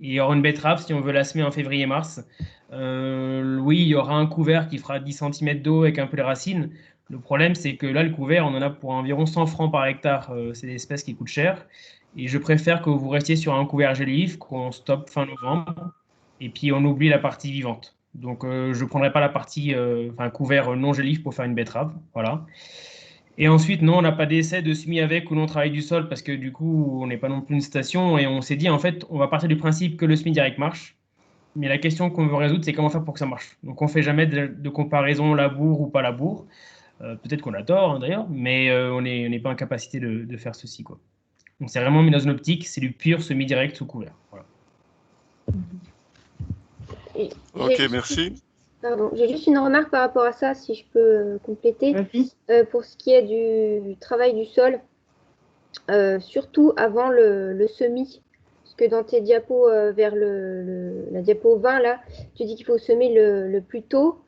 [SPEAKER 1] Et il y aura une betterave, si on veut la semer en février-mars. Oui, il y aura un couvert qui fera 10 cm d'eau avec un peu les racines. Le problème, c'est que là, le couvert, on en a pour environ 100 francs par hectare. C'est des espèces qui coûtent cher. Et je préfère que vous restiez sur un couvert gélif, qu'on stoppe fin novembre, et puis on oublie la partie vivante. Donc, je ne prendrai pas la partie couvert non gélif pour faire une betterave. Voilà. Et ensuite, non, on n'a pas d'essai de semis avec ou non travail du sol parce que du coup, on n'est pas non plus une station et on s'est dit, en fait, on va partir du principe que le semis direct marche. Mais la question qu'on veut résoudre, c'est comment faire pour que ça marche. Donc, on ne fait jamais de comparaison labour ou pas labour. Peut-être qu'on a tort, hein, d'ailleurs, mais on n'est pas en capacité de faire ceci, quoi. Donc, c'est vraiment mis dans une optique, c'est du pur semis direct sous couvert. Voilà.
[SPEAKER 6] Ok, merci.
[SPEAKER 5] Pardon, j'ai juste une remarque par rapport à ça, si je peux compléter. Pour ce qui est du travail du sol, surtout avant le semis, parce que dans tes diapos vers la diapo 20, là, tu dis qu'il faut semer le plus tôt.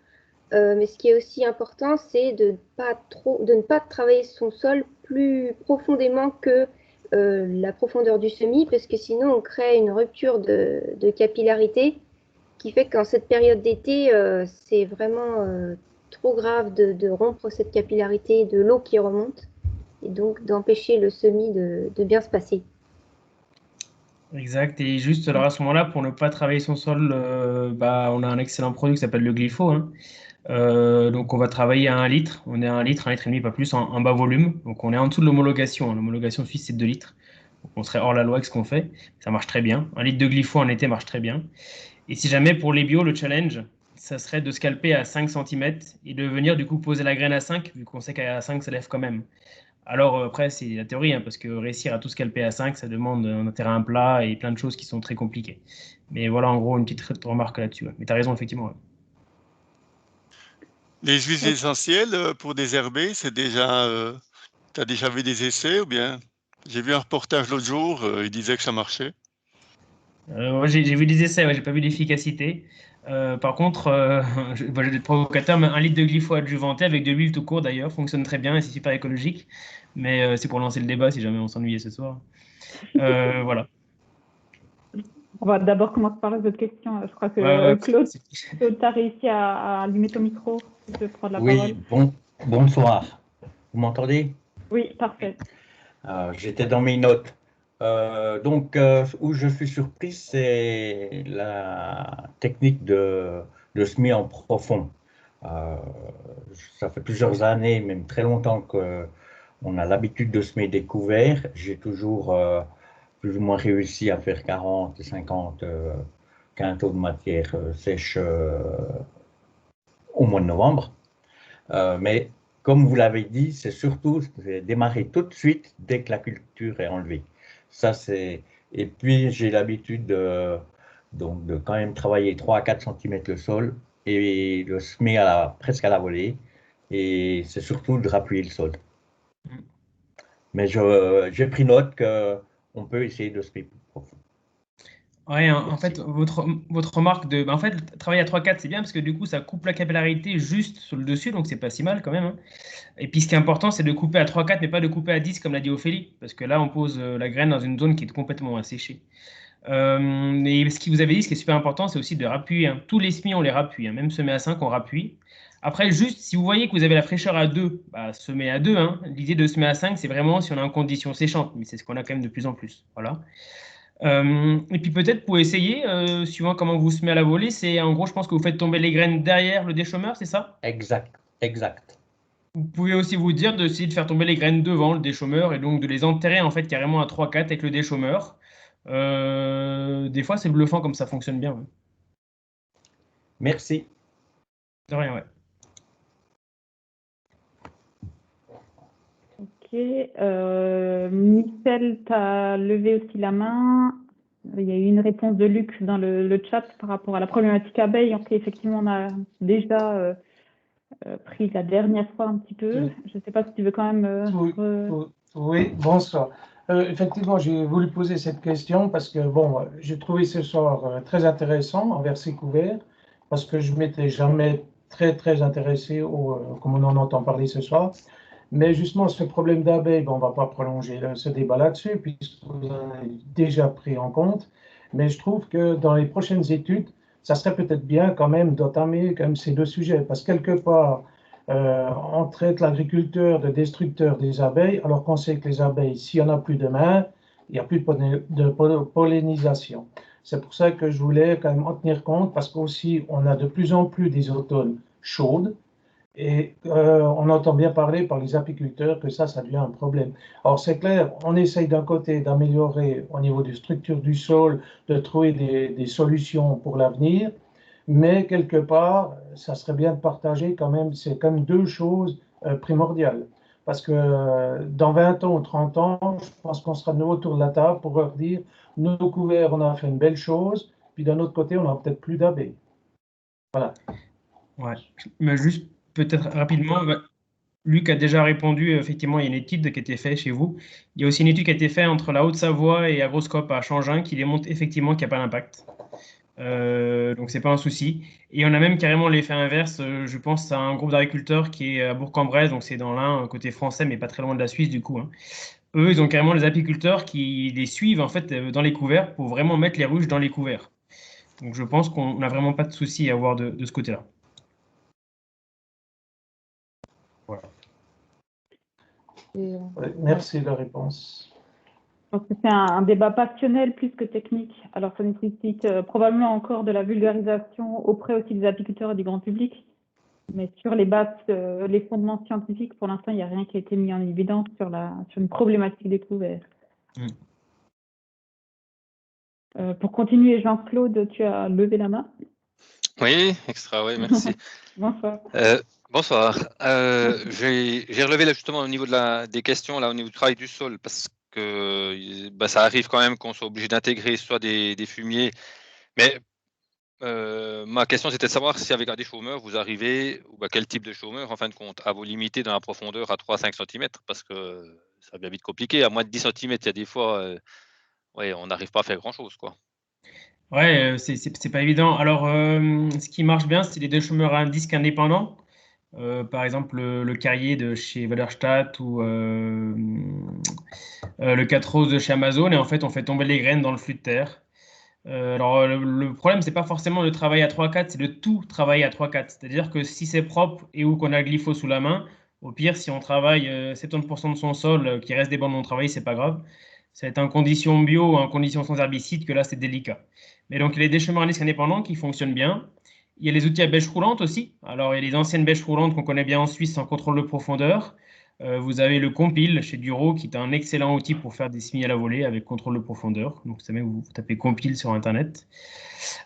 [SPEAKER 5] Mais ce qui est aussi important, c'est de ne pas travailler son sol plus profondément que la profondeur du semis, parce que sinon on crée une rupture de capillarité qui fait qu'en cette période d'été, c'est vraiment trop grave de rompre cette capillarité de l'eau qui remonte et donc d'empêcher le semis de bien se passer.
[SPEAKER 1] Exact. Et juste alors à ce moment-là, pour ne pas travailler son sol, on a un excellent produit qui s'appelle le Glypho, hein. Donc on va travailler à 1 litre. On est à 1 litre, 1 litre et demi, pas plus, en bas volume. Donc on est en dessous de l'homologation, hein. L'homologation suisse, c'est 2 litres. Donc on serait hors la loi avec ce qu'on fait. Ça marche très bien. 1 litre de Glypho en été marche très bien. Et si jamais pour les bio, le challenge, ça serait de scalper à 5 cm et de venir du coup poser la graine à 5, vu qu'on sait qu'à 5, ça lève quand même. Alors après, c'est la théorie, hein, parce que réussir à tout scalper à 5, ça demande un terrain plat et plein de choses qui sont très compliquées. Mais voilà, en gros, une petite remarque là-dessus. Ouais. Mais tu as raison, effectivement. Ouais.
[SPEAKER 6] Les huiles essentielles pour désherber, c'est déjà, tu as déjà vu des essais ou bien? J'ai vu un reportage l'autre jour, il disait que ça marchait.
[SPEAKER 1] J'ai vu des essais, ouais, j'ai pas vu l'efficacité. Par contre, je vais être provocateur, mais 1 litre de glypho adjuvanté avec de l'huile tout court d'ailleurs fonctionne très bien et c'est super écologique. Mais c'est pour lancer le débat si jamais on s'ennuyait ce soir. Voilà.
[SPEAKER 2] On va d'abord commencer par les autres questions. Je crois que Claude, tu as réussi à allumer ton micro. Tu peux prendre la parole.
[SPEAKER 7] Oui, bonsoir. Vous m'entendez?
[SPEAKER 2] Oui, parfait.
[SPEAKER 7] J'étais dans mes notes. Donc, où je suis surpris, c'est la technique de semis en profond. Ça fait plusieurs années, même très longtemps, qu'on a l'habitude de semer des couverts. J'ai toujours plus ou moins réussi à faire 40 et 50 quintaux de matière sèche au mois de novembre. Mais comme vous l'avez dit, c'est surtout démarrer tout de suite dès que la culture est enlevée. Ça, c'est... Et puis, j'ai l'habitude de quand même travailler 3 à 4 cm le sol et le semer presque à la volée. Et c'est surtout de rappuyer le sol. Mais j'ai pris note qu'on peut essayer de semer plus profond.
[SPEAKER 1] Ouais, en fait, votre remarque en fait, travailler à 3-4, c'est bien parce que du coup, ça coupe la capillarité juste sur le dessus, donc c'est pas si mal quand même, hein. Et puis, ce qui est important, c'est de couper à 3-4, mais pas de couper à 10, comme l'a dit Ophélie, parce que là, on pose la graine dans une zone qui est complètement asséchée. Et ce qui vous avait dit, ce qui est super important, c'est aussi de rappuyer, hein. Tous les semis, on les rappuie, hein. Même semer à 5, on rappuie. Après, juste, si vous voyez que vous avez la fraîcheur à 2, bah, semez à 2, hein. L'idée de semer à 5, c'est vraiment si on est en condition séchante, mais c'est ce qu'on a quand même de plus en plus. Voilà. Et puis peut-être pour essayer, suivant comment vous semez à la volée, c'est en gros, je pense que vous faites tomber les graines derrière le déchômeur, c'est ça?
[SPEAKER 7] Exact, exact.
[SPEAKER 1] Vous pouvez aussi vous dire d'essayer de faire tomber les graines devant le déchômeur et donc de les enterrer en fait carrément à 3-4 avec le déchômeur. Des fois, c'est bluffant comme ça fonctionne bien. Ouais.
[SPEAKER 7] Merci.
[SPEAKER 1] De rien, ouais.
[SPEAKER 2] Ok. Michel, tu as levé aussi la main. Il y a eu une réponse de Luc dans le chat par rapport à la problématique abeille. Effectivement, on a déjà pris la dernière fois un petit peu.
[SPEAKER 8] Oui.
[SPEAKER 2] Je ne sais pas si tu veux quand même...
[SPEAKER 8] Oui, bonsoir. Effectivement, j'ai voulu poser cette question parce que, bon, j'ai trouvé ce soir très intéressant en verset couvert, parce que je ne m'étais jamais très intéressé comme on en entend parler ce soir. Mais justement, ce problème d'abeilles, bon, on ne va pas prolonger ce débat là-dessus, puisque vous en avez déjà pris en compte. Mais je trouve que dans les prochaines études, ça serait peut-être bien quand même d'entamer quand même ces deux sujets, parce que quelque part, on traite l'agriculteur de destructeur des abeilles, alors qu'on sait que les abeilles, s'il n'y en a plus demain, il n'y a plus de pollinisation. C'est pour ça que je voulais quand même en tenir compte, parce qu'aussi, on a de plus en plus des automnes chaudes, et on entend bien parler par les apiculteurs que ça devient un problème. Alors c'est clair, on essaye d'un côté d'améliorer au niveau des structures du sol, de trouver des solutions pour l'avenir, mais quelque part, ça serait bien de partager quand même, c'est quand même deux choses primordiales. Parce que dans 20 ans ou 30 ans, je pense qu'on sera de nouveau autour de la table pour leur dire, nos couverts, on a fait une belle chose, puis d'un autre côté, on n'aura peut-être plus d'abeilles. Voilà.
[SPEAKER 1] Ouais. Mais juste peut-être rapidement, Luc a déjà répondu, effectivement, il y a une étude qui a été faite chez vous. Il y a aussi une étude qui a été faite entre la Haute-Savoie et Agroscope à Changin qui démontre effectivement qu'il n'y a pas d'impact. Donc, c'est pas un souci. Et on a même carrément l'effet inverse. Je pense à un groupe d'agriculteurs qui est à Bourg-en-Bresse, donc c'est dans l'Ain, côté français, mais pas très loin de la Suisse, du coup, hein. Eux, ils ont carrément les apiculteurs qui les suivent, en fait, dans les couverts pour vraiment mettre les ruches dans les couverts. Donc, je pense qu'on n'a vraiment pas de souci à avoir de ce côté-là. Voilà.
[SPEAKER 8] Merci de la réponse.
[SPEAKER 2] Je pense que c'est un débat passionnel plus que technique. Alors, ça nécessite probablement encore de la vulgarisation auprès aussi des apiculteurs et du grand public. Mais sur les bases, les fondements scientifiques, pour l'instant, il n'y a rien qui a été mis en évidence sur une problématique des couverts. Pour continuer, Jean-Claude, tu as levé la main.
[SPEAKER 9] Oui, extra, oui, merci.
[SPEAKER 2] Bonsoir.
[SPEAKER 9] Bonsoir. J'ai relevé là justement au niveau des questions, là, au niveau du travail du sol, parce que ça arrive quand même qu'on soit obligé d'intégrer soit des fumiers. Mais ma question, c'était de savoir si avec un déchômeur, vous arrivez, ou quel type de chômeur, en fin de compte, à vous limiter dans la profondeur à 3-5 cm, parce que ça devient vite compliqué. À moins de 10 cm, il y a des fois, ouais, on n'arrive pas à faire grand-chose, quoi.
[SPEAKER 1] Ouais, c'est pas évident. Alors, ce qui marche bien, c'est les déchômeurs à un disque indépendant. Par exemple, le Carrier de chez Wallerstadt ou le 4 Roses de chez Amazon. Et en fait, on fait tomber les graines dans le flux de terre. Alors, le problème, c'est pas forcément de travailler à 3-4, c'est de tout travailler à 3-4. C'est-à-dire que si c'est propre et ou qu'on a le glypho sous la main, au pire, si on travaille 70% de son sol, qui reste des bandes non travaillées, c'est pas grave. Ça va être en conditions bio ou en conditions sans herbicide que là, c'est délicat. Mais donc, il y a les déchômeurs à disque indépendant qui fonctionnent bien. Il y a les outils à bêche roulante aussi. Alors, il y a les anciennes bêches roulantes qu'on connaît bien en Suisse sans contrôle de profondeur. Vous avez le Compile chez Duro, qui est un excellent outil pour faire des semis à la volée avec contrôle de profondeur. Donc, ça met vous tapez Compile sur Internet.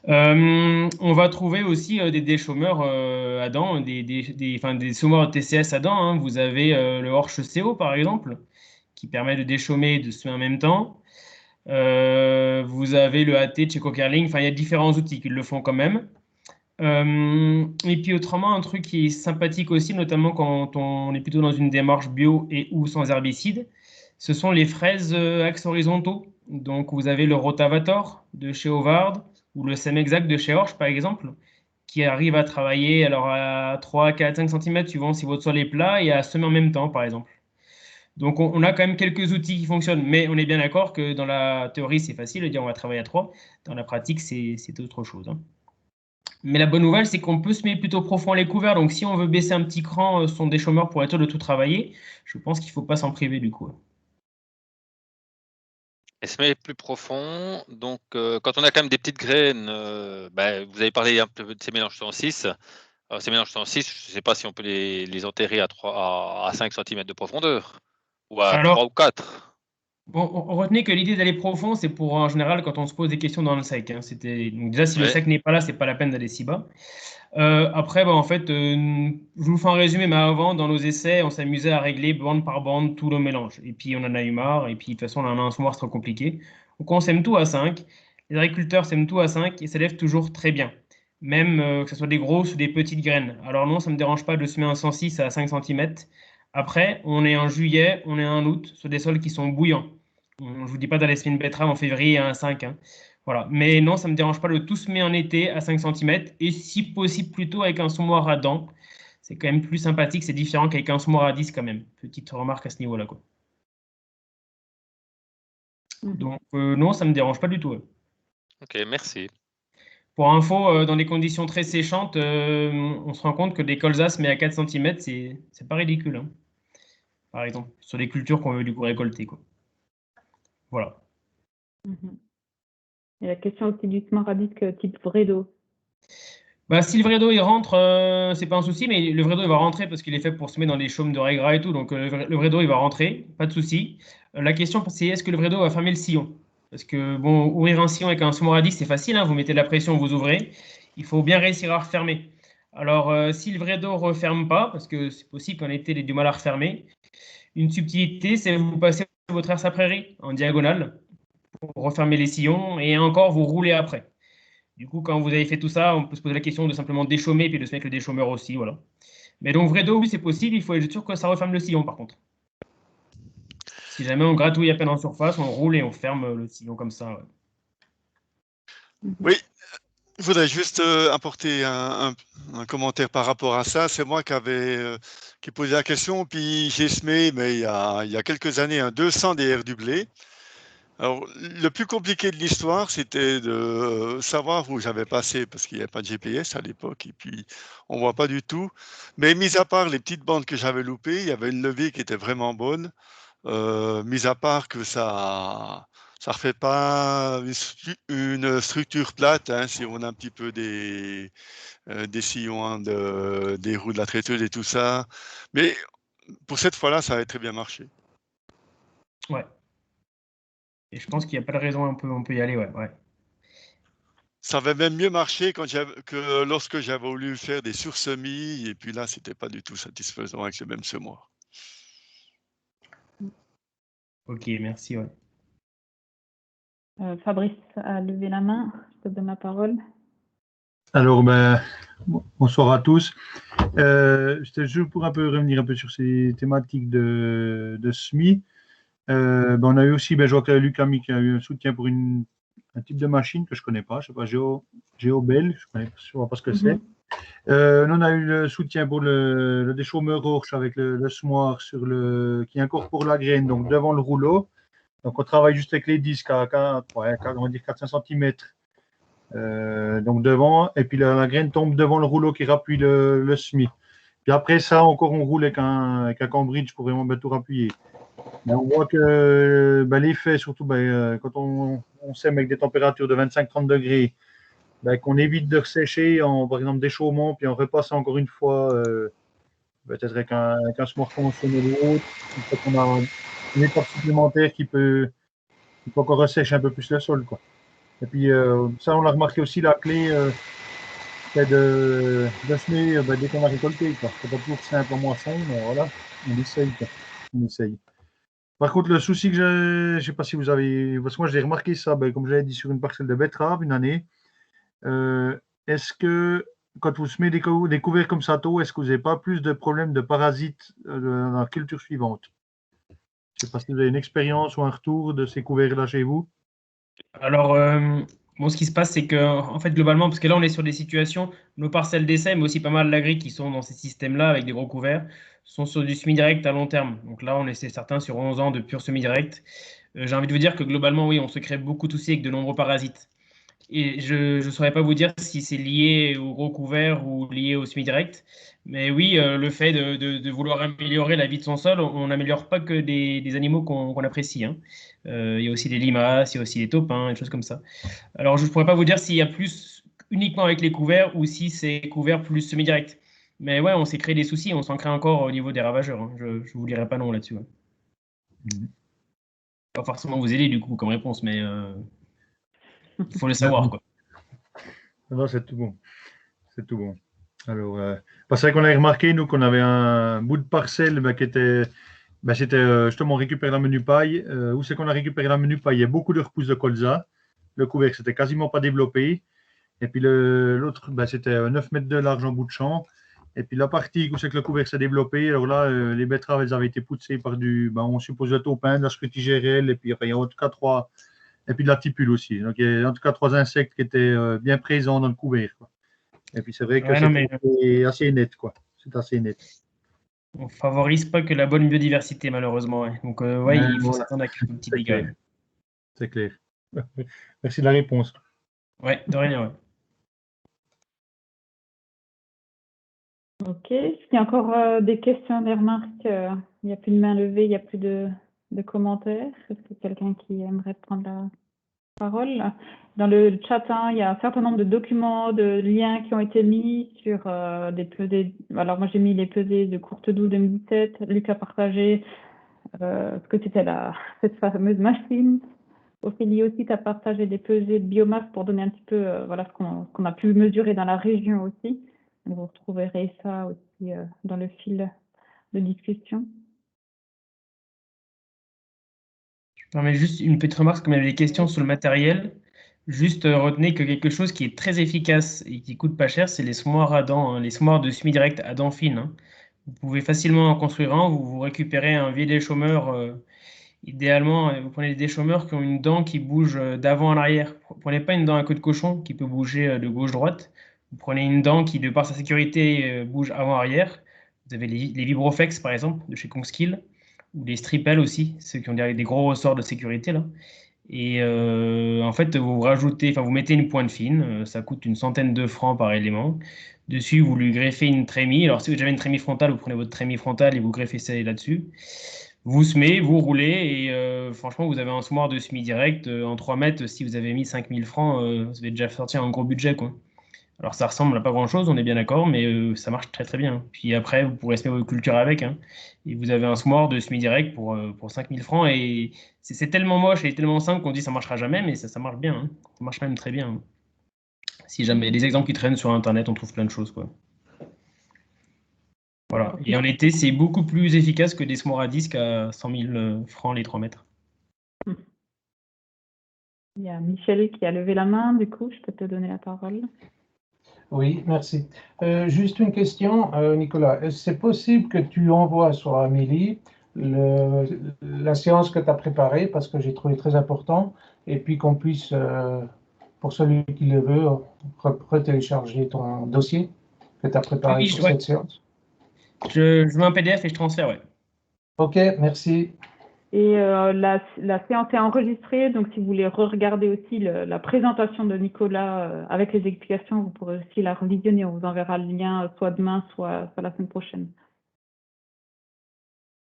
[SPEAKER 1] On va trouver aussi des déchômeurs à dents, des semoirs TCS à dents. Hein. Vous avez le Horsch CO, par exemple, qui permet de déchaumer et de semer en même temps. Vous avez le AT de chez Cokerling. Enfin, il y a différents outils qui le font quand même. Et puis autrement, un truc qui est sympathique aussi, notamment quand on est plutôt dans une démarche bio et ou sans herbicide, ce sont les fraises axes horizontaux. Donc vous avez le Rotavator de chez Ovard ou le Semexact de chez Horsch par exemple, qui arrive à travailler alors à 3, 4, 5 cm suivant si votre sol est plat et à semer en même temps par exemple. Donc on a quand même quelques outils qui fonctionnent, mais on est bien d'accord que dans la théorie c'est facile de dire on va travailler à 3, dans la pratique c'est autre chose. Hein. Mais la bonne nouvelle, c'est qu'on peut semer plutôt profond les couverts. Donc, si on veut baisser un petit cran son déchômeur pour être sûr de tout travailler, je pense qu'il ne faut pas s'en priver du coup.
[SPEAKER 9] Et semer plus profond. Donc, quand on a quand même des petites graines, vous avez parlé un peu de ces mélanges 106. Alors, ces mélanges 106, je ne sais pas si on peut les enterrer à 5 cm de profondeur ou à 3 ou 4.
[SPEAKER 1] Bon, retenez que l'idée d'aller profond, c'est pour en général quand on se pose des questions dans le sec. Hein. Donc déjà, si le sec n'est pas là, c'est pas la peine d'aller si bas. Après, en fait, je vous fais un résumé, mais avant, dans nos essais, on s'amusait à régler bande par bande tout le mélange. Et puis, on en a eu marre. Et puis, de toute façon, on en a un semoir, c'est trop compliqué. Donc, on sème tout à 5. Les agriculteurs sèment tout à 5 et ça lève toujours très bien. Même que ce soit des grosses ou des petites graines. Alors non, ça ne me dérange pas de semer un 106 à 5 cm. Après, on est en juillet, on est en août, sur des sols qui sont bouillants. Je ne vous dis pas d'aller semer une betterave en février à 1,5. Hein. Voilà. Mais non, ça ne me dérange pas de tout semer en été à 5 cm et si possible plutôt avec un semoir à dents. C'est quand même plus sympathique, c'est différent qu'avec un semoir à 10 quand même. Petite remarque à ce niveau-là. Quoi. Donc non, ça ne me dérange pas du tout. Ouais.
[SPEAKER 9] Ok, merci.
[SPEAKER 1] Pour info, dans des conditions très séchantes, on se rend compte que des colzas mais à 4 cm, c'est pas ridicule. Hein. Par exemple, sur des cultures qu'on veut du coup récolter. Quoi. Voilà.
[SPEAKER 2] Et la question aussi du smart à disque type Vredo.
[SPEAKER 1] Si le vrai dos il rentre, c'est pas un souci, mais le vrai dos il va rentrer parce qu'il est fait pour semer dans les chaumes de régras et tout, donc le vrai dos il va rentrer, pas de souci. La question c'est est-ce que le vrai dos va fermer le sillon? Parce que bon, ouvrir un sillon avec un semoir à disque c'est facile, hein, vous mettez de la pression, vous ouvrez. Il faut bien réussir à refermer. Alors si le vrai dos referme pas, parce que c'est possible qu'en été il ait du mal à refermer, une subtilité c'est vous passez votre herse à prairie en diagonale pour refermer les sillons et encore vous roulez après. Du coup, quand vous avez fait tout ça, on peut se poser la question de simplement déchaumer et puis de se mettre le déchaumeur aussi. Voilà. Mais donc, vrai dos, oui, c'est possible. Il faut être sûr que ça referme le sillon, par contre. Si jamais on gratouille à peine en surface, on roule et on ferme le sillon comme ça. Ouais.
[SPEAKER 6] Oui, je voudrais juste apporter un commentaire par rapport à ça. C'est moi qui posé la question, puis j'ai semé, mais il y a quelques années, un 200 DR du blé. Alors, le plus compliqué de l'histoire, c'était de savoir où j'avais passé, parce qu'il n'y avait pas de GPS à l'époque, et puis on ne voit pas du tout. Mais mis à part les petites bandes que j'avais loupées, il y avait une levée qui était vraiment bonne, mis à part que ça ne refait pas une structure plate, hein, si on a un petit peu des sillons, hein, des roues de la traiteuse et tout ça. Mais pour cette fois-là, ça avait très bien marché.
[SPEAKER 1] Ouais. Et je pense qu'il n'y a pas de raison, on peut y aller, ouais.
[SPEAKER 6] Ça avait même mieux marché que lorsque j'avais voulu faire des sursemis, et puis là, c'était pas du tout satisfaisant avec le même semoir.
[SPEAKER 1] Ok, merci, ouais.
[SPEAKER 2] Fabrice a levé la main, je te donne la parole.
[SPEAKER 10] Alors, bonsoir à tous. C'était juste pour revenir un peu sur ces thématiques de SMI. On a eu aussi, je vois que Luc a mis qu'il y a eu un soutien pour un type de machine que je ne connais pas, je ne sais pas, Géobel, je ne sais pas ce que c'est. Nous, on a eu le soutien pour le déchaumeur Horsch avec le semoir qui incorpore la graine donc devant le rouleau. Donc, on travaille juste avec les disques à 4-5 cm. Donc devant, et puis la graine tombe devant le rouleau qui rappuie le SMI. Puis après ça, encore on roule avec un Cambridge pour vraiment tout rappuyer. Mais on voit que l'effet, surtout quand on sème avec des températures de 25-30 degrés, qu'on évite de ressécher en, par exemple, déchaumant, puis on repasse encore une fois peut-être avec un smore conventionnel ou autre, peut-être qu'on a une étape supplémentaire qui peut encore ressècher un peu plus le sol, quoi. Et puis ça, on l'a remarqué aussi, la clé, c'est de semer dès qu'on a récolté, quoi. C'est pas toujours simple en moisson, mais voilà, on essaye, quoi. On essaye. Par contre, le souci que j'ai, je sais pas si vous avez, parce que moi j'ai remarqué ça, comme j'avais dit, sur une parcelle de betterave une année. Est-ce que quand vous semez des couverts comme ça tôt, est-ce que vous n'avez pas plus de problèmes de parasites dans la culture suivante? Je ne sais pas si vous avez une expérience ou un retour de ces couverts-là chez vous.
[SPEAKER 1] Alors, bon, ce qui se passe, c'est que, en fait, globalement, parce que là, on est sur des situations, nos parcelles d'essai, mais aussi pas mal d'agris qui sont dans ces systèmes-là avec des gros couverts, sont sur du semi-direct à long terme. Donc là, on essaie certains sur 11 ans de pur semi-direct. J'ai envie de vous dire que globalement, oui, on se crée beaucoup de soucis avec de nombreux parasites. Et je ne saurais pas vous dire si c'est lié au gros couvert ou lié au semi-direct. Mais oui, le fait de vouloir améliorer la vie de son sol, on n'améliore pas que des animaux qu'on apprécie, hein. Il y a aussi des limaces, il y a aussi des taupins, des choses comme ça. Alors, je ne pourrais pas vous dire s'il y a plus uniquement avec les couverts ou si c'est couvert plus semi-direct. Mais ouais, on s'est créé des soucis, on s'en crée encore au niveau des ravageurs, hein. Je ne vous dirai pas non là-dessus, ouais. Pas forcément vous aider du coup comme réponse, mais il faut le savoir, quoi.
[SPEAKER 10] Non, c'est tout bon. C'est tout bon. Alors, c'est vrai qu'on avait remarqué, nous, qu'on avait un bout de parcelle qui était. C'était justement récupérer la menu paille. Où c'est qu'on a récupéré la menu paille? Il y a beaucoup de repousses de colza. Le couvercle, c'était quasiment pas développé. Et puis l'autre, c'était 9 mètres de large en bout de champ. Et puis la partie où c'est que le couvercle s'est développé, alors là, les betteraves, elles avaient été poussées par on suppose, le taupin, de la frutigérelle, et puis enfin, il y a en tout cas 3. Et puis de la tipule aussi. Donc il y a en tout cas 3 insectes qui étaient bien présents dans le couvercle, quoi. Et puis c'est vrai que c'est assez net, quoi. C'est assez net.
[SPEAKER 1] On favorise pas que la bonne biodiversité, malheureusement. Ouais. Donc, il faut s'attendre à quelques petits dégâts.
[SPEAKER 10] C'est clair. Merci de la réponse.
[SPEAKER 1] Ouais, de rien, ouais.
[SPEAKER 2] Ok. Est-ce qu'il y a encore des questions, des remarques? Il n'y a plus de main levée, il n'y a plus de commentaires. Est-ce qu'il y a quelqu'un qui aimerait prendre la parole? Dans le chat, il y a un certain nombre de documents, de liens qui ont été mis sur des pesées. Alors, moi, j'ai mis les pesées de Courtedoux 2017. Luc a partagé ce que c'était cette fameuse machine. Ophélie aussi, tu as partagé des pesées de biomasse pour donner un petit peu ce qu'on a pu mesurer dans la région aussi. Donc, vous retrouverez ça aussi dans le fil de discussion.
[SPEAKER 1] Je permets juste une petite remarque, comme il y avait des questions sur le matériel. Juste retenez que quelque chose qui est très efficace et qui coûte pas cher, c'est les semoirs à dents, hein, les semoirs de semi-direct à dents fines, hein. Vous pouvez facilement en construire un, vous récupérez un vieil déchômeur. Idéalement, vous prenez des déchômeurs qui ont une dent qui bouge d'avant à l'arrière. Ne prenez pas une dent à queue de cochon qui peut bouger de gauche-droite. Vous prenez une dent qui, de par sa sécurité, bouge avant-arrière. Vous avez les Vibroflex, par exemple, de chez Kongskill, ou les Stripel aussi, ceux qui ont des gros ressorts de sécurité, là. Et en fait, vous mettez une pointe fine, ça coûte une centaine de francs par élément. Dessus, vous lui greffez une trémie. Alors, si vous avez une trémie frontale, vous prenez votre trémie frontale et vous greffez ça là-dessus. Vous semez, vous roulez, et franchement, vous avez un semoir de semi-direct. En 3 mètres, si vous avez mis 5000 francs, vous avez déjà sorti un gros budget, quoi. Alors, ça ressemble à pas grand-chose, on est bien d'accord, mais ça marche très très bien. Puis après, vous pourrez semer vos cultures avec, hein. Et vous avez un semoir de semi-direct pour 5000 francs. Et c'est tellement moche et tellement simple qu'on dit que ça ne marchera jamais, mais ça marche bien, hein. Ça marche même très bien, hein. Si jamais, les exemples qui traînent sur Internet, on trouve plein de choses, quoi. Voilà. Et en été, c'est beaucoup plus efficace que des semoirs à disque à 100 000 francs les 3 mètres.
[SPEAKER 2] Il y a Michel qui a levé la main, du coup, je peux te donner la parole.
[SPEAKER 8] Oui, merci. Juste une question, Nicolas. Est-ce que c'est possible que tu envoies sur Amélie la séance que tu as préparée, parce que j'ai trouvé très important, et puis qu'on puisse, pour celui qui le veut, retélécharger ton dossier que tu as préparé pour cette séance?
[SPEAKER 1] Je mets un PDF et je transfère, ouais.
[SPEAKER 8] Ok, merci.
[SPEAKER 2] Et la séance est enregistrée, donc si vous voulez re-regarder aussi la présentation de Nicolas avec les explications, vous pourrez aussi la revisionner. On vous enverra le lien soit demain, soit la semaine prochaine.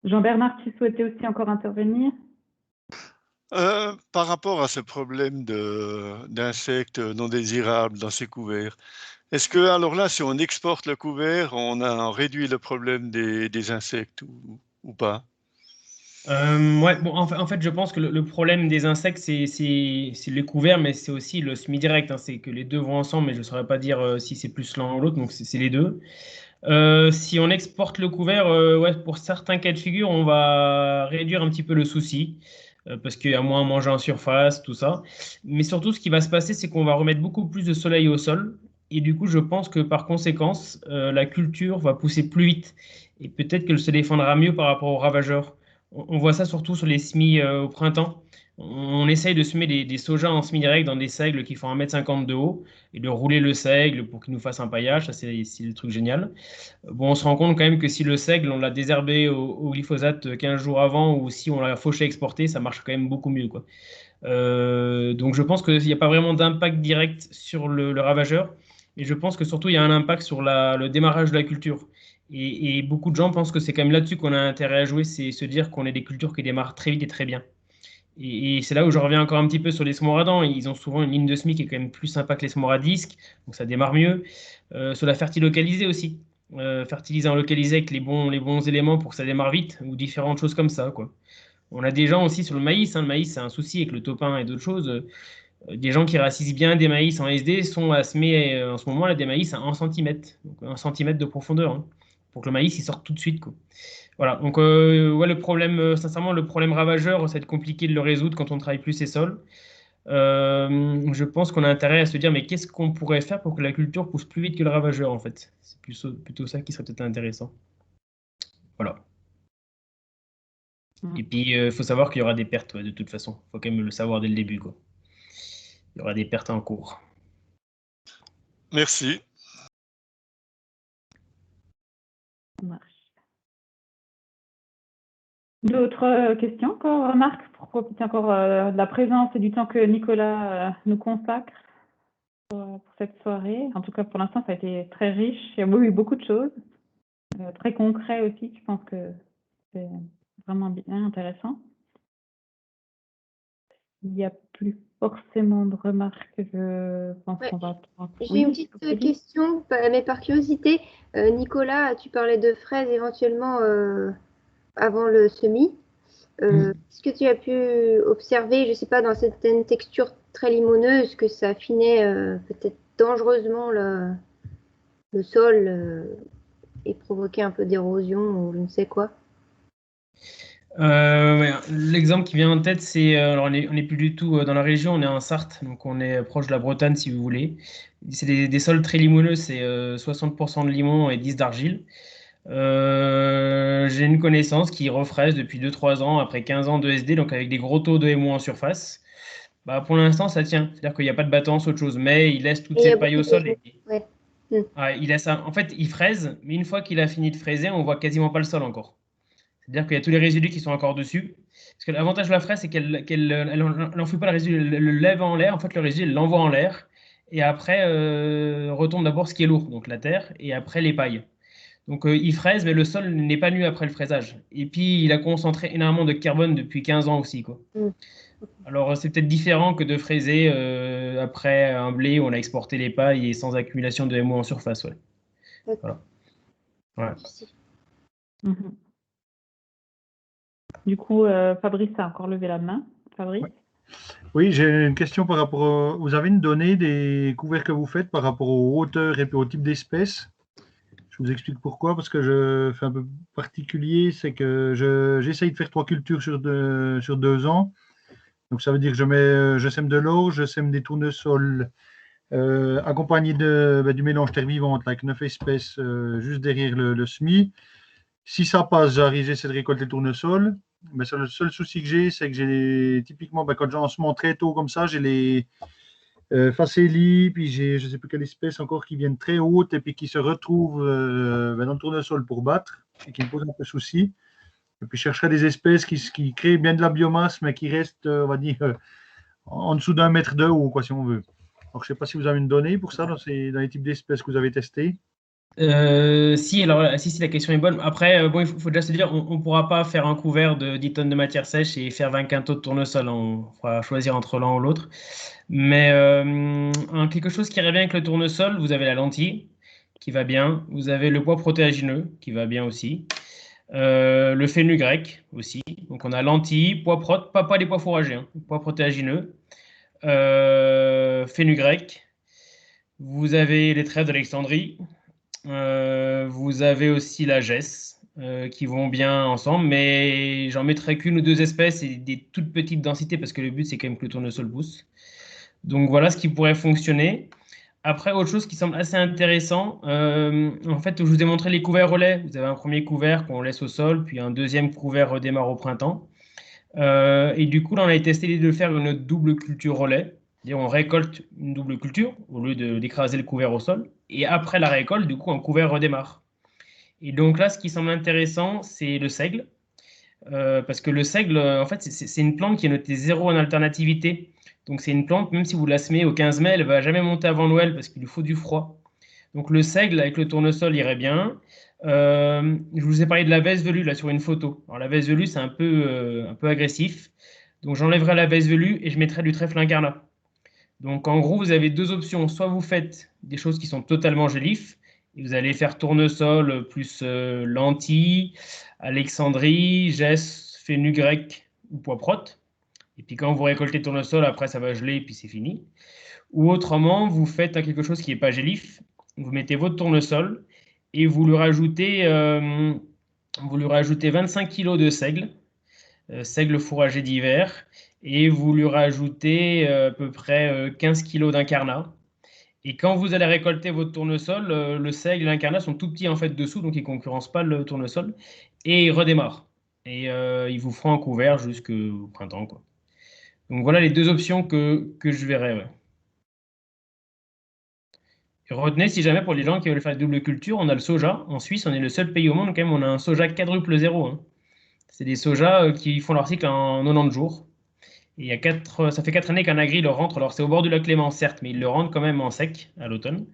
[SPEAKER 2] Jean-Bernard, tu souhaitais aussi encore intervenir?
[SPEAKER 6] Par rapport à ce problème d'insectes non désirables dans ces couverts, Est-ce que, alors là, si on exporte le couvert, on a réduit le problème des insectes ou pas?
[SPEAKER 1] Ouais, bon, en fait, je pense que le problème des insectes, c'est les couverts, mais c'est aussi le semi-direct, hein. C'est que les deux vont ensemble, mais je ne saurais pas dire si c'est plus l'un ou l'autre, donc c'est les deux. Si on exporte le couvert, ouais, pour certains cas de figure, on va réduire un petit peu le souci, parce qu'il y a moins à manger en surface, tout ça. Mais surtout, ce qui va se passer, c'est qu'on va remettre beaucoup plus de soleil au sol. Et du coup, je pense que par conséquence, la culture va pousser plus vite. Et peut-être qu'elle se défendra mieux par rapport aux ravageurs. On voit ça surtout sur les semis au printemps. On essaye de semer des sojas en semi-direct dans des seigles qui font 1,50 m de haut et de rouler le seigle pour qu'il nous fasse un paillage. Ça, c'est le truc génial. Bon, on se rend compte quand même que si le seigle, on l'a désherbé au glyphosate 15 jours avant ou si on l'a fauché exporté, ça marche quand même beaucoup mieux, quoi. Donc je pense qu'il n'y a pas vraiment d'impact direct sur le ravageur. Et je pense que surtout, il y a un impact sur le démarrage de la culture. Et beaucoup de gens pensent que c'est quand même là-dessus qu'on a intérêt à jouer, c'est se dire qu'on ait des cultures qui démarrent très vite et très bien. Et c'est là où je reviens encore un petit peu sur les smoradans. Ils ont souvent une ligne de semis qui est quand même plus sympa que les smoradisques, donc ça démarre mieux. Sur la fertilocalisée aussi. Fertiliser en localisé avec les bons éléments pour que ça démarre vite, ou différentes choses comme ça, quoi. On a des gens aussi sur le maïs, hein. Le maïs, c'est un souci avec le topin et d'autres choses. Des gens qui racisent bien des maïs en SD sont à semer en ce moment là, des maïs à 1 cm, donc 1 cm de profondeur, hein, pour que le maïs il sorte tout de suite, quoi. Voilà, donc ouais, le problème, sincèrement, le problème ravageur, ça va être compliqué de le résoudre quand on ne travaille plus ces sols. Je pense qu'on a intérêt à se dire, mais qu'est-ce qu'on pourrait faire pour que la culture pousse plus vite que le ravageur, en fait? C'est plutôt ça qui serait peut-être intéressant. Voilà. Et puis, il faut savoir qu'il y aura des pertes, ouais, de toute façon. Il faut quand même le savoir dès le début, quoi. Il y aura des pertes en cours.
[SPEAKER 6] Merci.
[SPEAKER 2] Ça marche. D'autres questions encore, Marc, pour profiter encore de la présence et du temps que Nicolas nous consacre pour cette soirée. En tout cas, pour l'instant, ça a été très riche. Il y a eu beaucoup de choses, très concret aussi. Je pense que c'est vraiment bien intéressant. Il n'y a plus forcément de remarques. Je pense qu'on va...
[SPEAKER 5] J'ai une petite question, mais par curiosité. Nicolas, tu parlais de fraises éventuellement avant le semis. Est-ce que tu as pu observer, je ne sais pas, dans certaines textures très limoneuses, que ça affinait peut-être dangereusement le sol et provoquait un peu d'érosion ou je ne sais quoi?
[SPEAKER 1] Ouais, l'exemple qui vient en tête, c'est alors on n'est plus du tout dans la région, on est en Sarthe, donc on est proche de la Bretagne si vous voulez. C'est des sols très limoneux, c'est 60% de limon et 10 d'argile. J'ai une connaissance qui refraise depuis 2-3 ans, après 15 ans de SD, donc avec des gros taux de MO en surface. Bah, pour l'instant, ça tient. C'est-à-dire qu'il n'y a pas de battance, autre chose, mais il laisse toutes ses pailles au sol.
[SPEAKER 5] Ouais.
[SPEAKER 1] Il laisse en fait, il fraise, mais une fois qu'il a fini de fraiser, on voit quasiment pas le sol encore. C'est-à-dire qu'il y a tous les résidus qui sont encore dessus. Parce que l'avantage de la fraise, c'est qu'elle n'enfouit pas le résidu, elle le lève en l'air. En fait, le résidu, elle l'envoie en l'air. Et après, retombe d'abord ce qui est lourd, donc la terre, et après les pailles. Donc il fraise, mais le sol n'est pas nu après le fraisage. Et puis, il a concentré énormément de carbone depuis 15 ans aussi, quoi. Alors, c'est peut-être différent que de fraiser après un blé où on a exporté les pailles et sans accumulation de MO en surface. Ouais. Voilà. Ouais.
[SPEAKER 2] Du coup, Fabrice a encore levé la main. Fabrice?
[SPEAKER 10] Oui, j'ai une question par rapport vous avez une donnée des couverts que vous faites par rapport aux hauteurs et puis au type d'espèce. Je vous explique pourquoi, parce que je fais un peu particulier, c'est que j'essaye de faire 3 cultures sur 2 ans. Donc ça veut dire que je sème de l'eau, je sème des tournesols accompagnés du mélange terre vivante avec 9 espèces juste derrière le semis. Si ça passe, j'essaie de récolter le tournesol. Mais le seul souci que j'ai, c'est que j'ai typiquement, quand j'en semence très tôt comme ça, j'ai les facélies, puis j'ai je ne sais plus quelle espèce encore qui viennent très hautes et puis qui se retrouvent dans le tournesol pour battre et qui me posent un peu souci. Et puis je chercherai des espèces qui créent bien de la biomasse, mais qui restent, on va dire, en dessous d'1 mètre de haut, quoi, si on veut. Alors je ne sais pas si vous avez une donnée pour ça dans les types d'espèces que vous avez testés.
[SPEAKER 1] Si, alors, si, la question est bonne. Après, bon, il faut déjà se dire, on ne pourra pas faire un couvert de 10 tonnes de matière sèche et faire 20 quintaux de tournesol. On fera choisir entre l'un ou l'autre. Mais quelque chose qui irait bien avec le tournesol, vous avez la lentille qui va bien. Vous avez le bois protéagineux qui va bien aussi. Le fenugrec aussi. Donc on a lentille, pois prot, pas les pois fourragés, hein, pois protéagineux, fenugrec. Vous avez les trèfles d'Alexandrie. Vous avez aussi la gesse qui vont bien ensemble, mais j'en mettrai qu'une ou deux espèces et des toutes petites densités parce que le but c'est quand même que le tournesol pousse. Donc voilà ce qui pourrait fonctionner. Après, autre chose qui semble assez intéressant, en fait, je vous ai montré les couverts relais. Vous avez un premier couvert qu'on laisse au sol, puis un deuxième couvert redémarre au printemps. Et du coup, là, on a testé de faire une double culture relais. C'est-à-dire, on récolte une double culture au lieu d'écraser le couvert au sol. Et après la récolte, du coup, un couvert redémarre. Et donc là, ce qui semble intéressant, c'est le seigle. Parce que le seigle, en fait, c'est une plante qui est notée 0 en alternativité. Donc c'est une plante, même si vous la semez au 15 mai, elle ne va jamais monter avant Noël parce qu'il lui faut du froid. Donc le seigle avec le tournesol irait bien. Je vous ai parlé de la veste velue là sur une photo. Alors la veste velue, c'est un peu agressif. Donc j'enlèverai la veste velue et je mettrai du trèfle incarnat. Donc en gros, vous avez deux options. Soit vous faites des choses qui sont totalement gélifs, et vous allez faire tournesol plus lentilles, alexandrie, gesse, fenugrec ou pois prot. Et puis quand vous récoltez le tournesol, après ça va geler et puis c'est fini. Ou autrement, vous faites quelque chose qui n'est pas gélif. Vous mettez votre tournesol et vous lui rajoutez 25 kg de seigle, seigle fourragé d'hiver, et vous lui rajoutez à peu près 15 kg d'incarnat. Et quand vous allez récolter votre tournesol, le seigle et l'incarnat sont tout petits en fait dessous, donc ils ne concurrencent pas le tournesol, et ils redémarrent. Et ils vous feront un couvert jusqu'au printemps, quoi. Donc voilà les deux options que je verrais. Ouais. Et retenez, si jamais pour les gens qui veulent faire double culture, on a le soja. En Suisse, on est le seul pays au monde, quand même, on a un soja quadruple zéro. Hein. C'est des sojas qui font leur cycle en 90 jours. Et ça fait 4 années qu'un agri le rentre. Alors c'est au bord du lac Léman, certes, mais il le rentre quand même en sec à l'automne.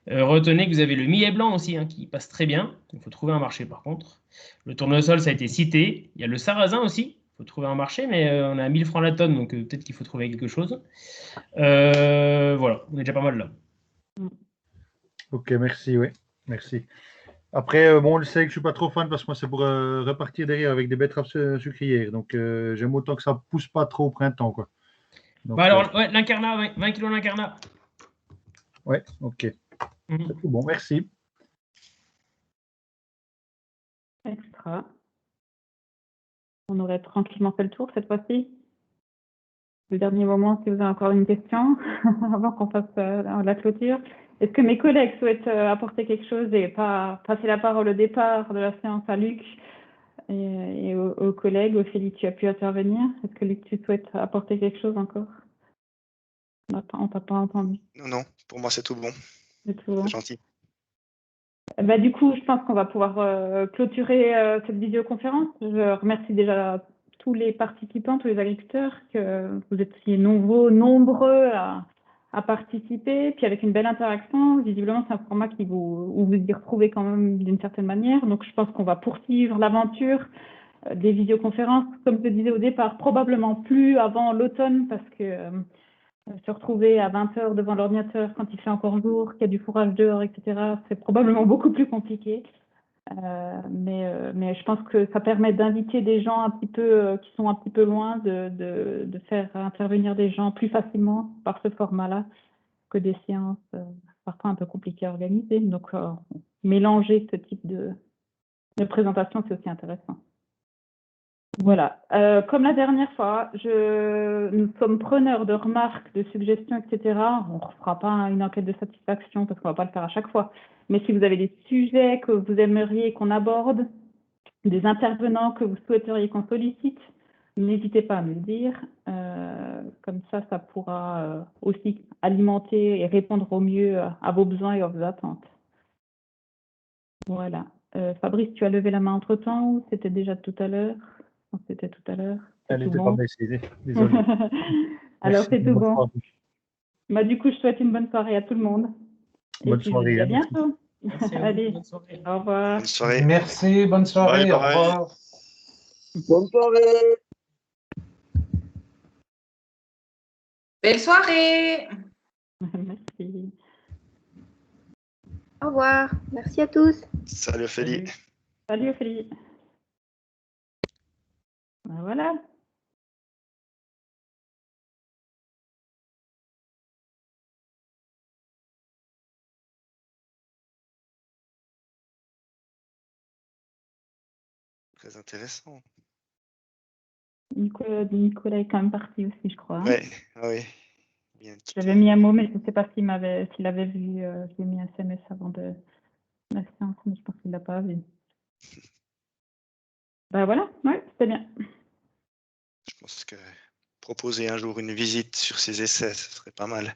[SPEAKER 1] Retenez que vous avez le millet blanc aussi, hein, qui passe très bien. Il faut trouver un marché par contre. Le tournesol, ça a été cité. Il y a le sarrasin aussi. Il faut trouver un marché, mais on est à 1000 francs la tonne, donc peut-être qu'il faut trouver quelque chose. Voilà, on est déjà pas mal là.
[SPEAKER 10] Ok, merci, oui, merci. Après, bon, le seigle, je ne suis pas trop fan parce que moi, c'est pour repartir derrière avec des betteraves sucrières. Donc, j'aime autant que ça ne pousse pas trop au printemps, quoi. Donc,
[SPEAKER 1] alors, ouais, l'incarnat, ouais, 20 kg d'incarnat.
[SPEAKER 10] Ouais, ok. C'est tout bon, merci.
[SPEAKER 2] Extra. On aurait tranquillement fait le tour cette fois-ci. Le dernier moment, si vous avez encore une question, avant qu'on fasse la clôture. Est-ce que mes collègues souhaitent apporter quelque chose et pas passer la parole au départ de la séance à Luc et aux collègues? Ophélie, tu as pu intervenir. Est-ce que Luc, tu souhaites apporter quelque chose encore? On ne t'a pas entendu.
[SPEAKER 4] Non, pour moi c'est tout bon.
[SPEAKER 2] C'est tout bon.
[SPEAKER 4] C'est gentil.
[SPEAKER 2] Bah, du coup, je pense qu'on va pouvoir clôturer cette vidéoconférence. Je remercie déjà tous les participants, tous les agriculteurs, que vous êtes si nombreux à participer, puis avec une belle interaction. Visiblement, c'est un format où vous y retrouvez quand même d'une certaine manière. Donc, je pense qu'on va poursuivre l'aventure des vidéoconférences, comme je le disais au départ, probablement plus avant l'automne, parce que se retrouver à 20 h devant l'ordinateur quand il fait encore jour, qu'il y a du fourrage dehors, etc., c'est probablement beaucoup plus compliqué. Mais je pense que ça permet d'inviter des gens un petit peu qui sont un petit peu loin, de faire intervenir des gens plus facilement par ce format-là que des séances parfois un peu compliquées à organiser. Donc, mélanger ce type de présentation, c'est aussi intéressant. Voilà. Comme la dernière fois, nous sommes preneurs de remarques, de suggestions, etc. On ne refera pas une enquête de satisfaction parce qu'on ne va pas le faire à chaque fois. Mais si vous avez des sujets que vous aimeriez qu'on aborde, des intervenants que vous souhaiteriez qu'on sollicite, n'hésitez pas à me le dire. Comme ça pourra aussi alimenter et répondre au mieux à vos besoins et à vos attentes. Voilà. Fabrice, tu as levé la main entre-temps ou c'était déjà tout à l'heure? C'était tout à l'heure.
[SPEAKER 10] Elle n'était pas baissée, désolé.
[SPEAKER 2] Alors, c'est tout bon. Bah, du coup, je souhaite une bonne soirée à tout le monde.
[SPEAKER 10] Bonne soirée.
[SPEAKER 2] À bientôt.
[SPEAKER 1] Merci à vous.
[SPEAKER 2] Allez,
[SPEAKER 1] Bonne soirée.
[SPEAKER 2] au revoir.
[SPEAKER 4] Bonne soirée.
[SPEAKER 8] Merci, bonne soirée,
[SPEAKER 6] Bye
[SPEAKER 8] au
[SPEAKER 6] bye.
[SPEAKER 8] revoir.
[SPEAKER 11] Bonne soirée.
[SPEAKER 12] Belle soirée.
[SPEAKER 2] Merci.
[SPEAKER 5] Au revoir. Merci à tous.
[SPEAKER 4] Salut Ophélie.
[SPEAKER 1] Salut.
[SPEAKER 2] Salut Ophélie. Ben voilà.
[SPEAKER 4] Très intéressant.
[SPEAKER 2] Nicolas est quand même parti aussi, je crois. Hein.
[SPEAKER 4] Ouais, oui. Bien
[SPEAKER 2] J'avais mis un mot, mais je ne sais pas s'il avait vu. J'ai mis un SMS avant de la séance, mais je pense qu'il ne l'a pas vu. Ben voilà, ouais, c'était bien.
[SPEAKER 4] Je pense que proposer un jour une visite sur ces essais, ce serait pas mal.